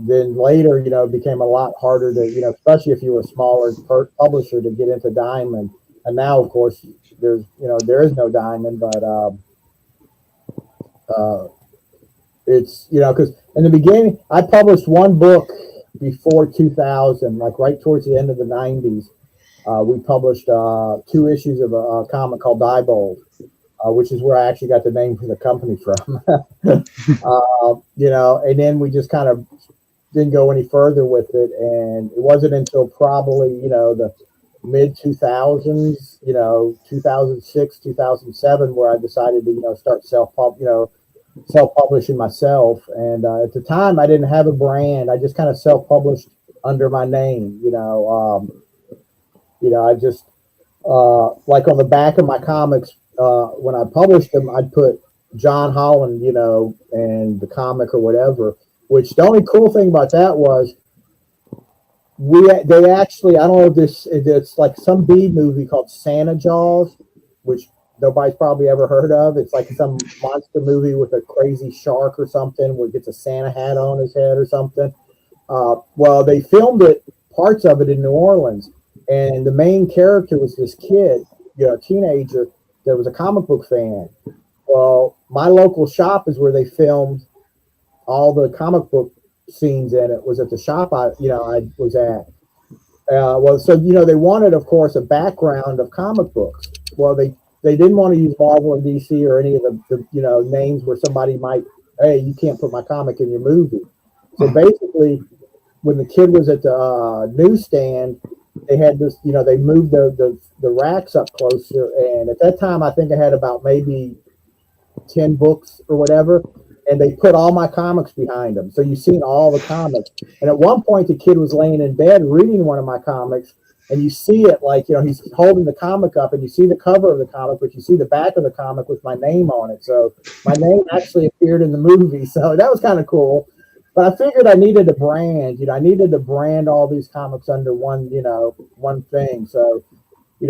Then later, it became a lot harder to, especially if you were a smaller publisher, to get into Diamond. And now, of course, there is no Diamond, but it's, because in the beginning, I published one book before 2000, like right towards the end of the 90s. We published 2 issues of a comic called Diebold, which is where I actually got the name for the company from. And then we just kind of didn't go any further with it. And it wasn't until probably, the mid 2000s, 2006, 2007, where I decided to, start self-publishing myself. And at the time I didn't have a brand. I just kind of self-published under my name. I just, like on the back of my comics, when I published them, I'd put John Holland, and the comic or whatever, which the only cool thing about that was they actually, I don't know if it's like some B movie called Santa Jaws, which nobody's probably ever heard of. It's like some monster movie with a crazy shark or something where he gets a Santa hat on his head or something. Well, they filmed parts of it in New Orleans, and the main character was this kid, a teenager that was a comic book fan. Well, my local shop is where they filmed all the comic book scenes in it. Was at the shop I was at, Well, so they wanted, of course, a background of comic books. Well, they didn't want to use Marvel or DC or any of the names where somebody might, hey, you can't put my comic in your movie. So basically, when the kid was at the newsstand, they had this, they moved the racks up closer, and at that time, I think I had about maybe 10 books or whatever, and they put all my comics behind them. So you've seen all the comics. And at one point, the kid was laying in bed reading one of my comics, and you see it like, he's holding the comic up, and you see the cover of the comic, but you see the back of the comic with my name on it. So my name actually appeared in the movie. So that was kind of cool. But I figured I needed a brand. I needed to brand all these comics under one thing. So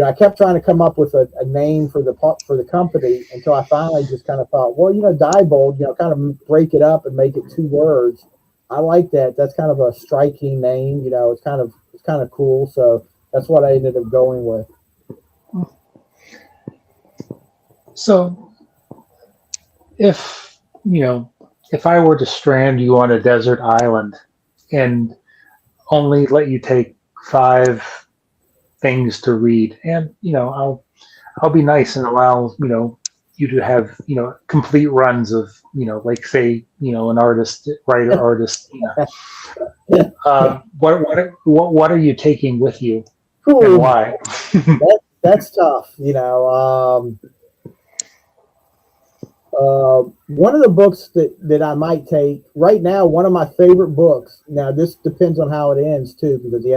I kept trying to come up with a name for the company until I finally just kind of thought, well, Diebold, kind of break it up and make it 2 words. I like that. That's kind of a striking name. It's kind of cool. So that's what I ended up going with. So if I were to strand you on a desert island and only let you take 5 things to read, and I'll be nice and allow you to have complete runs of like say an artist, writer, artist. What are you taking with you, and why? That's tough. One of the books that I might take right now, one of my favorite books. Now this depends on how it ends too, because they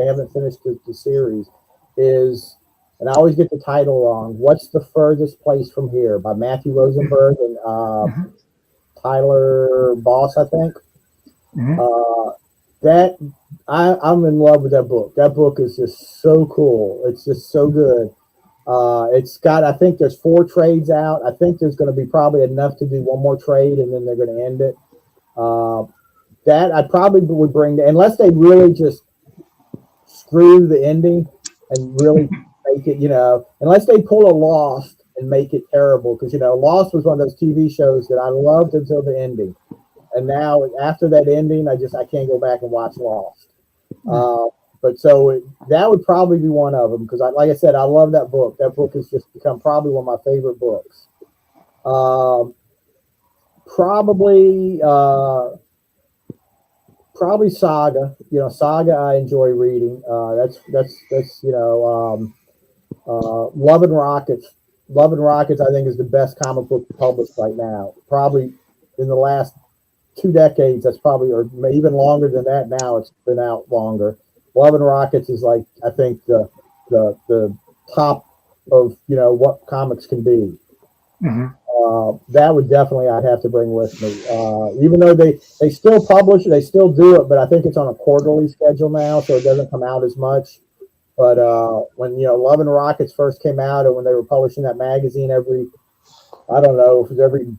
haven't finished the series. Is, and I always get the title wrong. What's the Furthest Place from Here by Matthew Rosenberg and Tyler Boss, I think. That I'm in love with that book. That book is just so cool. It's just so good. It's got, I think there's 4 trades out. I think there's going to be probably enough to do one more trade, and then they're going to end it. That I probably would bring, unless they really just screw the ending and really make it, unless they pull a Lost and make it terrible. Because, Lost was one of those TV shows that I loved until the ending. And now after that ending, I can't go back and watch Lost. But so that would probably be one of them, because like I said, I love that book. That book has just become probably one of my favorite books. Probably Saga. Saga I enjoy reading. That's Love and Rockets. Love and Rockets I think is the best comic book published right now. Probably in the last 2 decades. That's probably, or even longer than that. Now it's been out longer. Love and Rockets is like, I think the top of what comics can be. That would definitely I'd have to bring with me. Even though they still publish, they still do it, but I think it's on a quarterly schedule now, so it doesn't come out as much. But when Love and Rockets first came out, and when they were publishing that magazine every, I don't know if it was every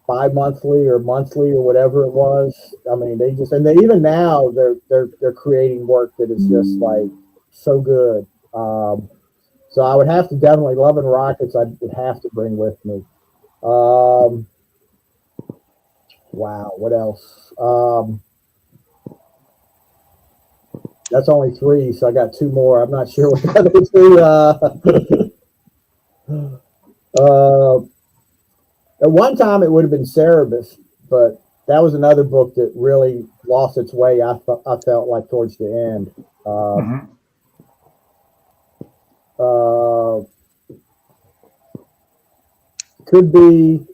bi-monthly or monthly or whatever it was. I mean, even now they're creating work that is just like so good. So I would have to definitely Love and Rockets. I would have to bring with me. Wow, what else? That's only 3, so I got 2 more. I'm not sure what the other 2. At one time, it would have been Cerebus, but that was another book that really lost its way. I felt like towards the end. Could be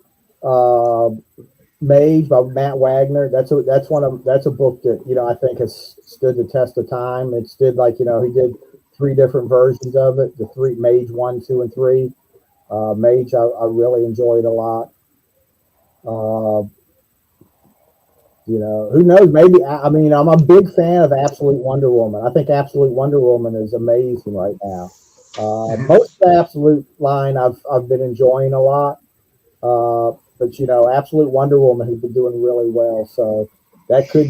Mage by Matt Wagner. That's a book that I think has stood the test of time. It stood like he did 3 different versions of it. The 3 Mage 1, 2, and 3. Mage I really enjoyed a lot. Who knows? Maybe I'm a big fan of Absolute Wonder Woman. I think Absolute Wonder Woman is amazing right now. Most of the Absolute line I've been enjoying a lot. But Absolute Wonder Woman has been doing really well. So that could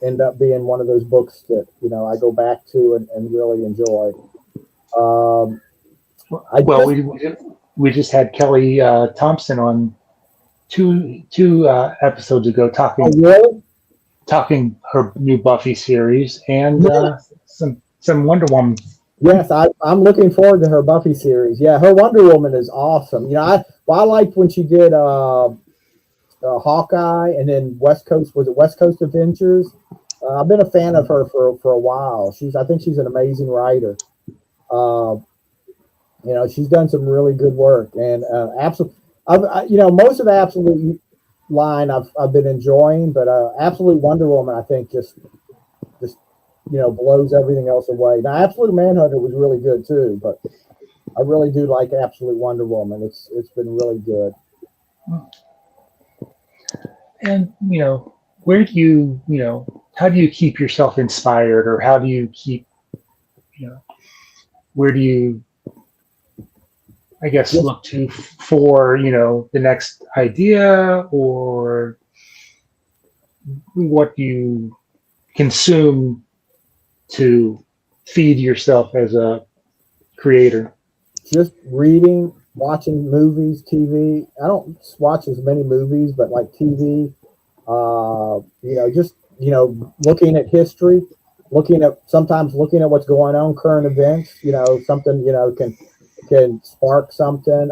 end up being one of those books that I go back to and really enjoy. We just had Kelly Thompson on two episodes ago talking her new Buffy series and some Wonder Woman. Yes, I'm looking forward to her Buffy series. Yeah, her Wonder Woman is awesome. I liked when she did Hawkeye, and then West Coast Adventures. I've been a fan of her for a while. I think she's an amazing writer. Uh, she's done some really good work, and absolutely, most of the Absolute line I've been enjoying, but Absolute Wonder Woman I think just blows everything else away. Now, Absolute Manhunter was really good too, but I really do like Absolute Wonder Woman. It's been really good. And where do how do you keep yourself inspired, or how do you keep, where do you, I guess, look to for the next idea, or what do you consume to feed yourself as a creator? Just reading, watching movies, TV. I don't watch as many movies, but like TV. Just looking at history, sometimes looking at what's going on, current events. Something can spark something.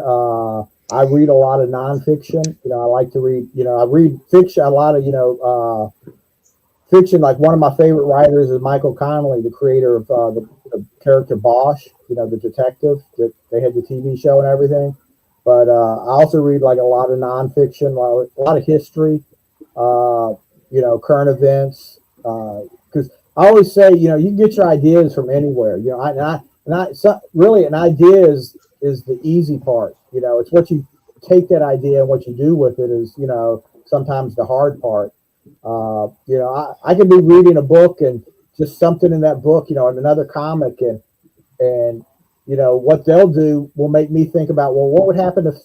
I read a lot of nonfiction. I like to read. I read fiction, a lot of fiction. Like, one of my favorite writers is Michael Connelly, the creator of the character Bosch, the detective that they had the TV show and everything. But I also read like a lot of nonfiction, a lot of history, current events. Because I always say, you can get your ideas from anywhere. Really, an idea is the easy part. It's what you take that idea and what you do with it is, sometimes the hard part. I could be reading a book and just something in that book, in another comic, and what they'll do will make me think about, well, what would happen if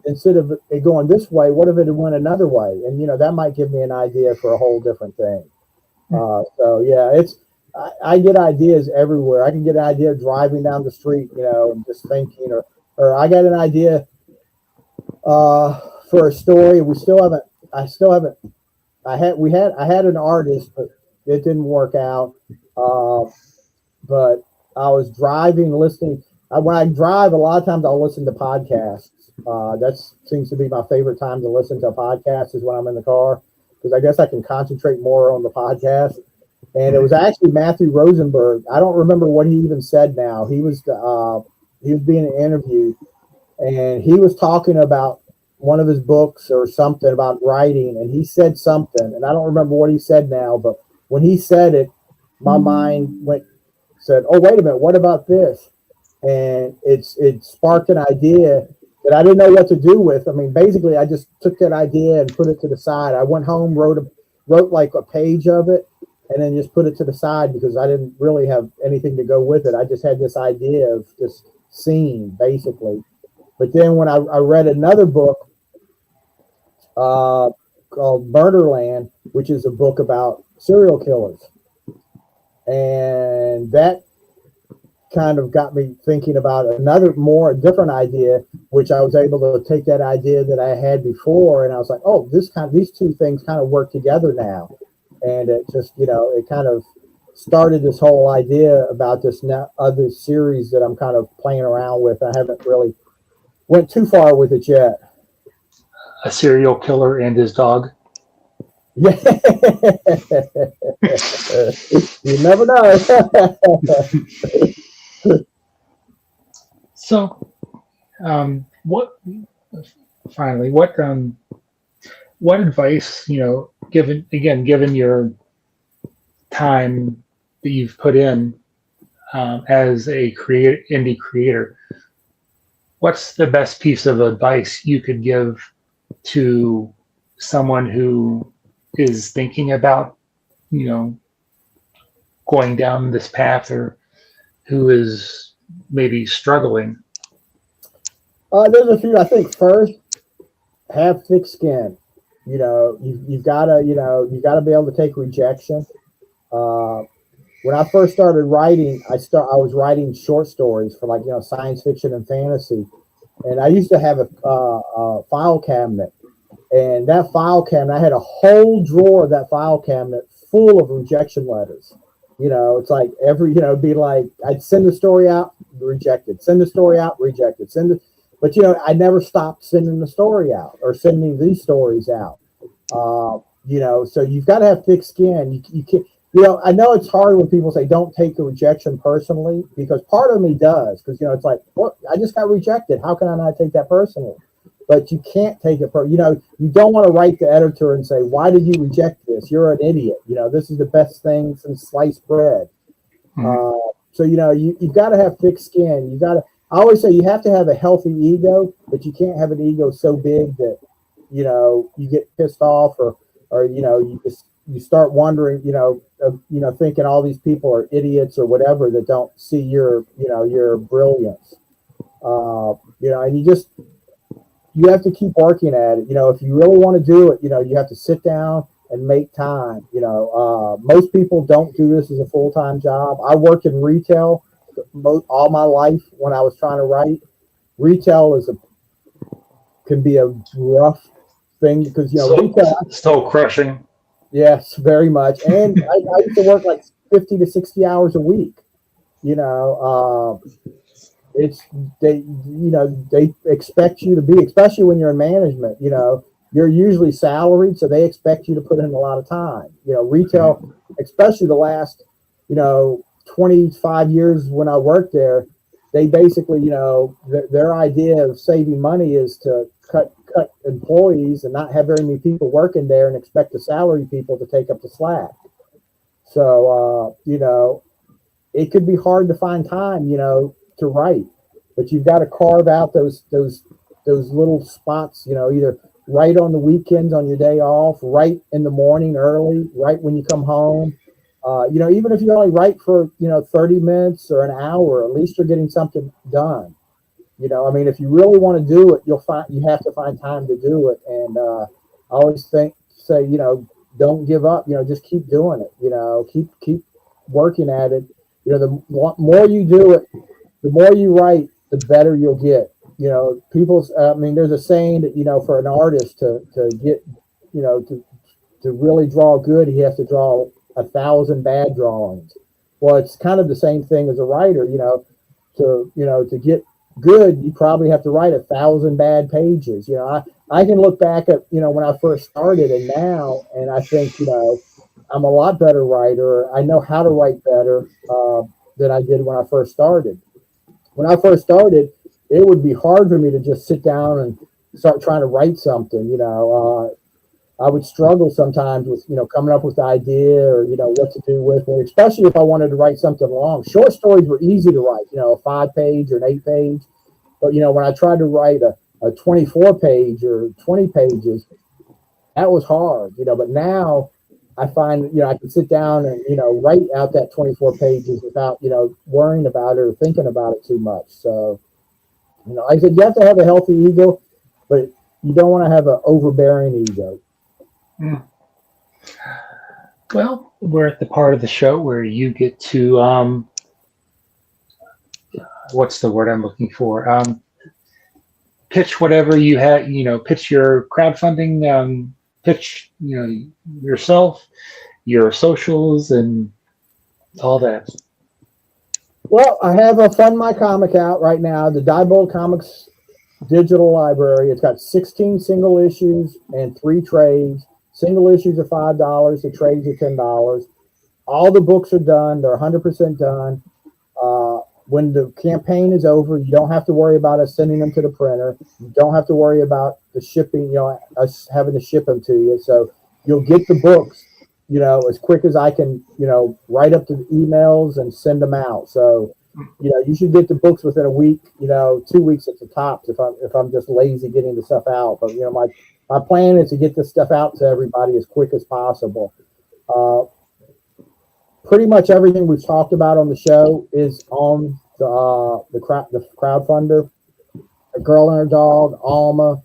instead of it going this way, what if it went another way? And that might give me an idea for a whole different thing. So yeah, I get ideas everywhere. I can get an idea driving down the street, and just thinking, or I got an idea for a story. I had an artist, but it didn't work out. But I was driving, listening. When I drive, a lot of times I'll listen to podcasts. That seems to be my favorite time to listen to a podcast, is when I'm in the car, because I guess I can concentrate more on the podcast. And it was actually Matthew Rosenberg. I don't remember what he even said now. He was being interviewed, and he was talking about one of his books or something about writing, and he said something, and I don't remember what he said now, but when he said it, my mind said, oh, wait a minute, what about this? And it sparked an idea that I didn't know what to do with. I mean, basically, I just took that idea and put it to the side. I went home, wrote like a page of it, and then just put it to the side because I didn't really have anything to go with it. I just had this idea of this scene, basically. But then when I read another book called Murderland, which is a book about serial killers, and that kind of got me thinking about a different idea, which I was able to take that idea that I had before, and I was like, oh, these two things kind of work together now. And it just, it kind of started this whole idea about this other series that I'm kind of playing around with. I haven't really went too far with it yet. A serial killer and his dog. Yeah. You never know. So, what advice, given your time that you've put in as a indie creator, what's the best piece of advice you could give to someone who is thinking about, going down this path, or who is maybe struggling? There's a few. I think first, have thick skin. You've got to be able to take rejection. When I first started writing, I was writing short stories for science fiction and fantasy, and I used to have a file cabinet, and that file cabinet, I had a whole drawer of that file cabinet full of rejection letters. It's like every, be like, I'd send the story out, rejected, send the story out, rejected, but I never stopped sending the story out or sending these stories out. So you've got to have thick skin. You can't, I know it's hard when people say don't take the rejection personally, because part of me does, because, it's like, well, I just got rejected. How can I not take that personally? But you can't take it you don't want to write the editor and say, why did you reject this? You're an idiot. This is the best thing since sliced bread. Mm-hmm. So, you've got to have thick skin. I always say you have to have a healthy ego, but you can't have an ego so big that, you get pissed off or you start wondering, thinking all these people are idiots or whatever that don't see your brilliance. And you have to keep working at it. If you really want to do it, you have to sit down and make time. Most people don't do this as a full-time job. I worked in retail all my life when I was trying to write. Retail can be a rough thing because, retail. Soul crushing. Yes, very much. And I used to work like 50 to 60 hours a week. They expect you to be, especially when you're in management, you're usually salaried, so they expect you to put in a lot of time. Retail, especially the last, 25 years when I worked there, they basically, their idea of saving money is to cut employees and not have very many people working there and expect the salary people to take up the slack. So, it could be hard to find time, to write, but you've got to carve out those little spots, either write on the weekends on your day off, write in the morning early, write when you come home. Even if you only write for 30 minutes or an hour, at least you're getting something done. If you really want to do it, you have to find time to do it. And I always say, don't give up. Just keep doing it. Keep working at it. The more you do it, the more you write, the better you'll get. There's a saying that, for an artist to get, to really draw good, he has to draw 1,000 bad drawings. Well, it's kind of the same thing as a writer, to get good, you probably have to write 1,000 bad pages. I can look back at, when I first started and now, and I think, I'm a lot better writer. I know how to write better than I did when I first started. When I first started, it would be hard for me to just sit down and start trying to write something. I would struggle sometimes with, coming up with the idea or, what to do with it, especially if I wanted to write something long. Short stories were easy to write, a 5-page or an 8-page. But, when I tried to write a 24-page or 20 pages, that was hard, but now I find, I can sit down and, write out that 24 pages without, worrying about it or thinking about it too much. So, I said, you have to have a healthy ego, but you don't want to have an overbearing ego. Mm. Well, we're at the part of the show where you get to, what's the word I'm looking for? Pitch whatever you have, pitch your crowdfunding, pitch, yourself, your socials, and all that. Well, I have a Fund My Comic out right now, the Diebold Comics digital library. It's got 16 single issues and 3 trades. Single issues are $5, the trades are $10. All the books are done. They're 100% done. When the campaign is over, you don't have to worry about us sending them to the printer. You don't have to worry about the shipping, us having to ship them to you. So you'll get the books, as quick as I can, write up the emails and send them out. So, you should get the books within a week, 2 weeks at the tops if I'm just lazy getting the stuff out. But, my plan is to get this stuff out to everybody as quick as possible. Pretty much everything we've talked about on the show is on the crowdfunder. A Girl and Her Dog, Alma,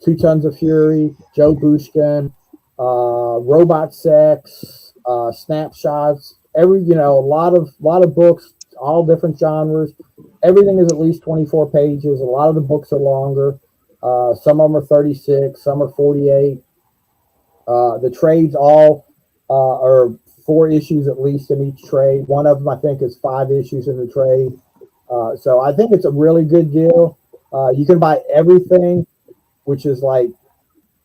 2 Tons of Fury, Joe Bushkin, Robot Sex, Snapshots. A lot of books, all different genres. Everything is at least 24 pages. A lot of the books are longer. Some of them are 36, some are 48. The trades all are 4 issues at least in each trade. One of them, I think, is 5 issues in the trade. So I think it's a really good deal. You can buy everything, which is like,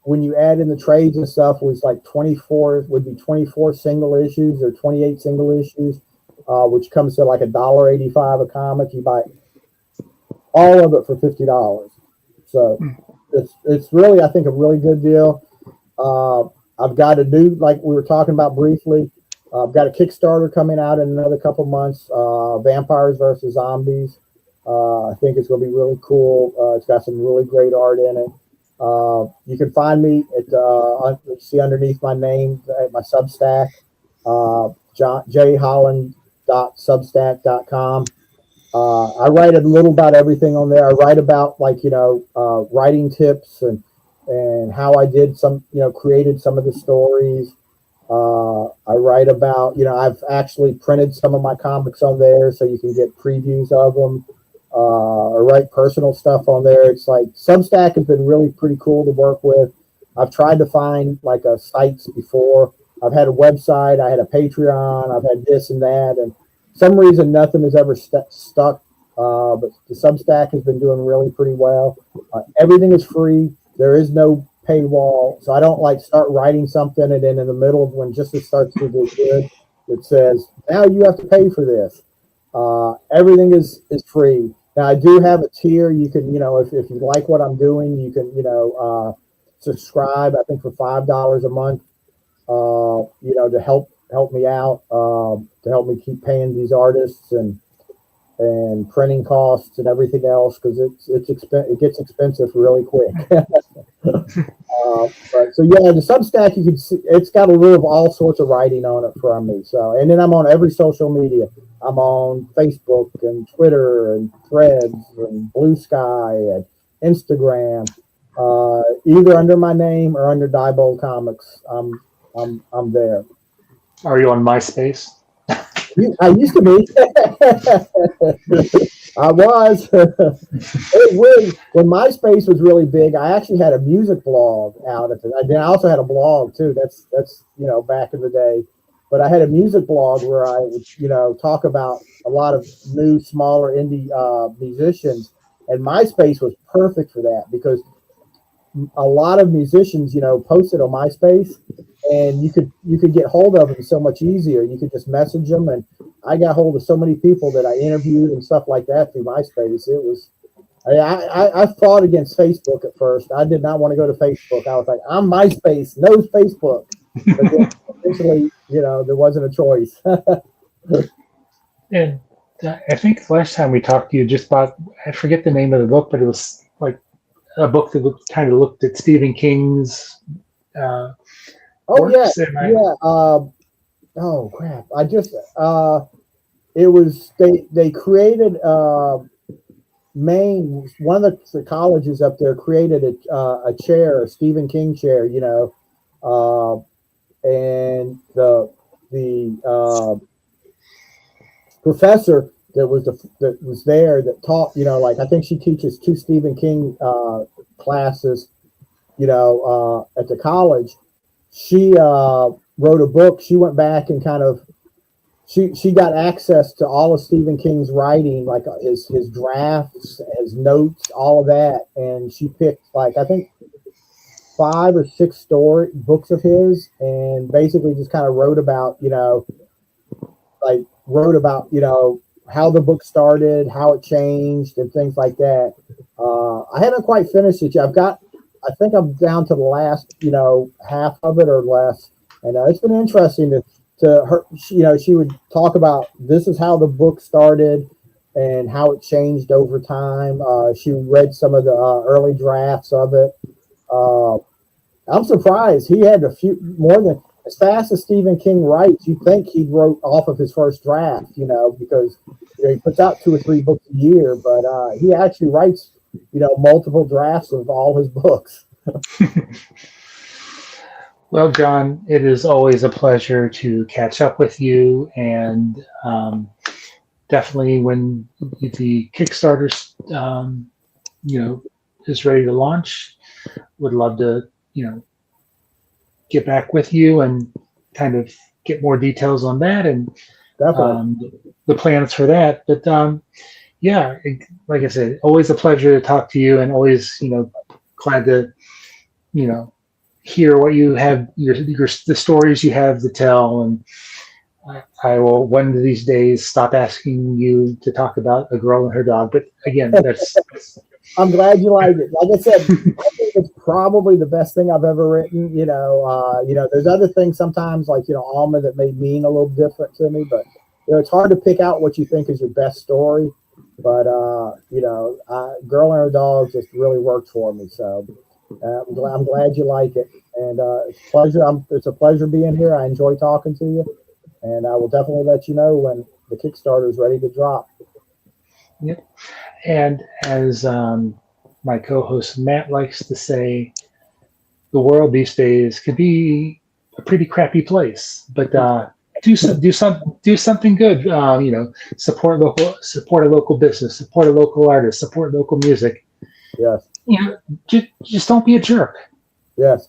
when you add in the trades and stuff, was like 24, would be 24 single issues or 28 single issues, which comes to like $1.85 a comic. You buy all of it for $50. So it's really, I think, a really good deal. I've got a new, like we were talking about briefly, I've got a Kickstarter coming out in another couple months, Vampires versus Zombies. I think it's going to be really cool. It's got some really great art in it. You can find me at see underneath my name at my Substack, jholland.substack.com. I write a little about everything on there. I write about, like, writing tips and how I did some, created some of the stories. I write about, I've actually printed some of my comics on there so you can get previews of them. Or write personal stuff on there. It's like Substack has been really pretty cool to work with. I've tried to find like a sites before. I've had a website, I had a Patreon, I've had this and that, and for some reason nothing has ever stuck. But the Substack has been doing really pretty well. Everything is free. There is no paywall, so I don't like start writing something and then in the middle of when just it starts to get good, it says now you have to pay for this. Everything is free. Now I do have a tier. You can, if you like what I'm doing, you can, subscribe. I think for $5 a month, to help me out, to help me keep paying these artists and printing costs and everything else, because it gets expensive really quick. But so yeah, the Substack, you can see it's got a little of all sorts of writing on it from me. So, and then I'm on every social media. I'm on Facebook and Twitter and Threads and Blue Sky and Instagram, either under my name or under Diebold Comics. I'm there. Are you on MySpace? I used to be. I was. When MySpace was really big, I actually had a music blog out at it. Then I also had a blog too. That's back in the day. But I had a music blog where I would, talk about a lot of new, smaller indie musicians, and MySpace was perfect for that because a lot of musicians, posted on MySpace, and you could get hold of them so much easier. You could just message them, and I got hold of so many people that I interviewed and stuff like that through MySpace. It was, I fought against Facebook at first. I did not want to go to Facebook. I was like, I'm MySpace, no Facebook. But then eventually, there wasn't a choice. And I think the last time we talked to you just about, I forget the name of the book, but it was like a book that kind of looked at Stephen King's works. Yeah. Oh crap! I just it was they created Maine. One of the colleges up there created a chair, a Stephen King chair. And the professor that was there that taught, like I think she teaches 2 Stephen King classes, at the college. She wrote a book. She went back and kind of she got access to all of Stephen King's writing, like his drafts, his notes, all of that, and she picked like I think 5 or 6 books of his, and basically just kind of wrote about, how the book started, how it changed, and things like that. I haven't quite finished it yet. I think I'm down to the last, half of it or less, and it's been interesting to her. She would talk about this is how the book started and how it changed over time. She read some of the early drafts of it. I'm surprised he had a few more than as fast as Stephen King writes. You'd think he wrote off of his first draft, because he puts out 2 or 3 books a year, but he actually writes, multiple drafts of all his books. Well, John, it is always a pleasure to catch up with you, and definitely when the Kickstarter, is ready to launch, would love to, get back with you and kind of get more details on that and Definitely. the plans for that. But yeah, like I said, always a pleasure to talk to you, and always, glad to, hear what you have, the stories you have to tell. And I will one of these days stop asking you to talk about a girl and her dog. But again, that's I'm glad you like it. Like I said, I think it's probably the best thing I've ever written. There's other things sometimes like, Alma that may mean a little different to me, but it's hard to pick out what you think is your best story. But Girl and Her Dog just really worked for me. So I'm glad you like it, and it's a pleasure being here. I enjoy talking to you, and I will definitely let you know when the Kickstarter is ready to drop. Yep. And as my co-host Matt likes to say, the world these days could be a pretty crappy place, but do something good. Support a local business, support a local artist, support local music. Yes. Just don't be a jerk. Yes.